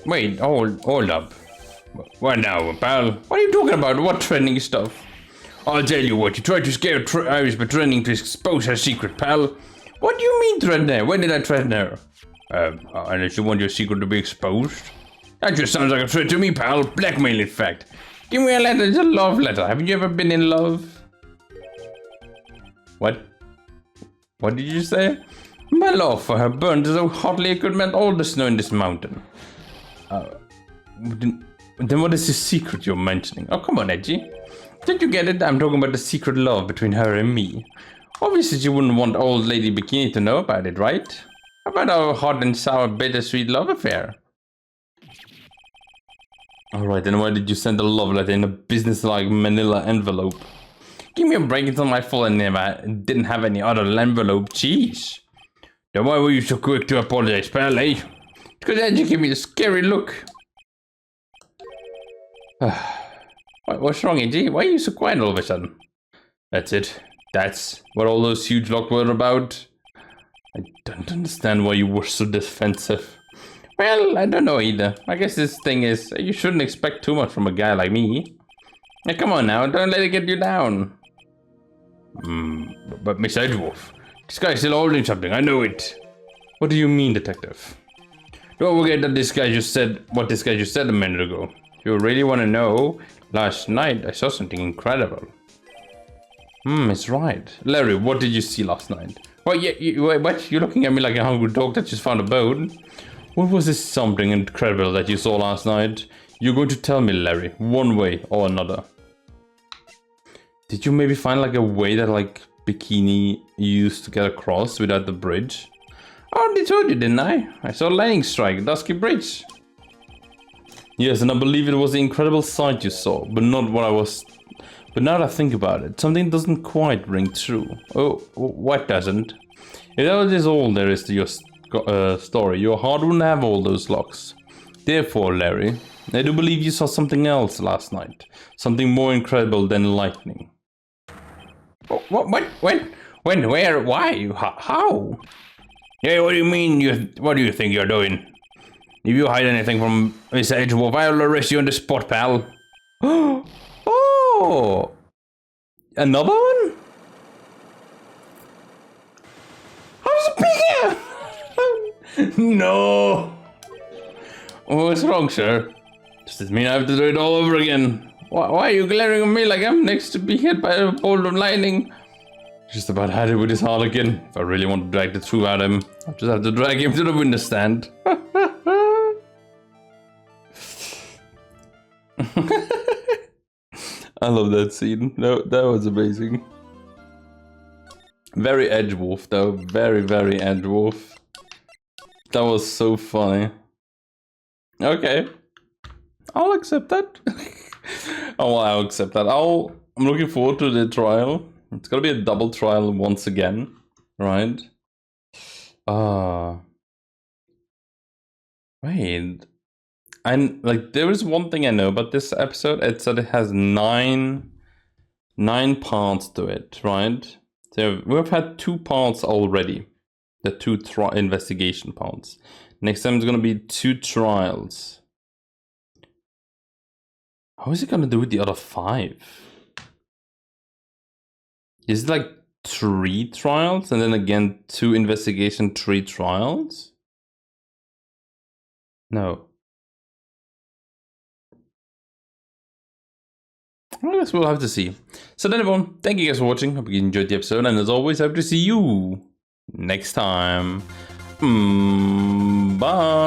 Wait, hold up. What now, pal? What are you talking about? What threatening stuff? I'll tell you what, you tried to scare Iris by threatening to expose her secret, pal. What do you mean threaten her? When did I threaten her? Unless you want your secret to be exposed? That just sounds like a threat to me, pal. Blackmail, in fact. Give me a letter, it's a love letter. Haven't you ever been in love? What? What did you say? My love for her burned so hotly it could melt all the snow in this mountain. Then what is the secret you're mentioning? Oh, come on, Edgey. Did you get it? I'm talking about the secret love between her and me. Obviously, you wouldn't want old lady Bikini to know about it, right? About our hot and sour, bittersweet love affair. Alright, then why did you send a love letter in a business-like manila envelope? Give me a break, it's not my fault I didn't have any other envelope, jeez. Then why were you so quick to apologize, pal, eh? Because then you gave me a scary look. What's wrong, Edgey? Why are you so quiet all of a sudden? That's it. That's what all those huge locks were about. I don't understand why you were so defensive. Well, I don't know either. I guess this thing is, you shouldn't expect too much from a guy like me. Now, come on now, don't let it get you down. But Miss Edgeworth, this guy's still holding something, I know it. What do you mean, detective? Don't forget that this guy just said what this guy just said a minute ago. If you really want to know, last night I saw something incredible. It's right. Larry, what did you see last night? What? What? You're looking at me like a hungry dog that just found a bone. What was this something incredible that you saw last night? You're going to tell me, Larry, one way or another. Did you maybe find like a way that like Bikini used to get across without the bridge? I already told you, didn't I? I saw a lightning strike at Dusky Bridge. Yes, and I believe it was the incredible sight you saw, but not what I was... But now that I think about it, something doesn't quite ring true. Oh, what doesn't? If that is all there is to your story, your heart wouldn't have all those locks. Therefore, Larry, I do believe you saw something else last night. Something more incredible than lightning. What? When? Where? Why? How? Hey, what do you mean? What do you think you're doing? If you hide anything from Miss Edgeworth, I'll arrest you on the spot, pal. Oh! Another one? How's it bigger? No! What's wrong, sir? Does this mean I have to do it all over again? Why are you glaring at me like I'm next to be hit by a bolt of lightning? Just about had it with his harlequin. If I really want to drag the truth out of him, I'll just have to drag him to the window stand. I love that scene. No, that was amazing. Very Edgeworth though. Very, very Edgeworth. That was so funny. Okay. I'll accept that. Oh, I'll accept that. I'm looking forward to the trial. It's gonna be a double trial once again, right? Wait. There is one thing I know about this episode. It's that it has nine parts to it, right? So we've had 2 parts already. The 2 investigation parts. Next time it's gonna be 2 trials. How is it gonna do with the other 5? Is it like 3 trials and then again 2 investigation, 3 trials? No. I guess we'll have to see. So then everyone, thank you guys for watching. Hope you enjoyed the episode, and as always, I hope to see you next time. Bye.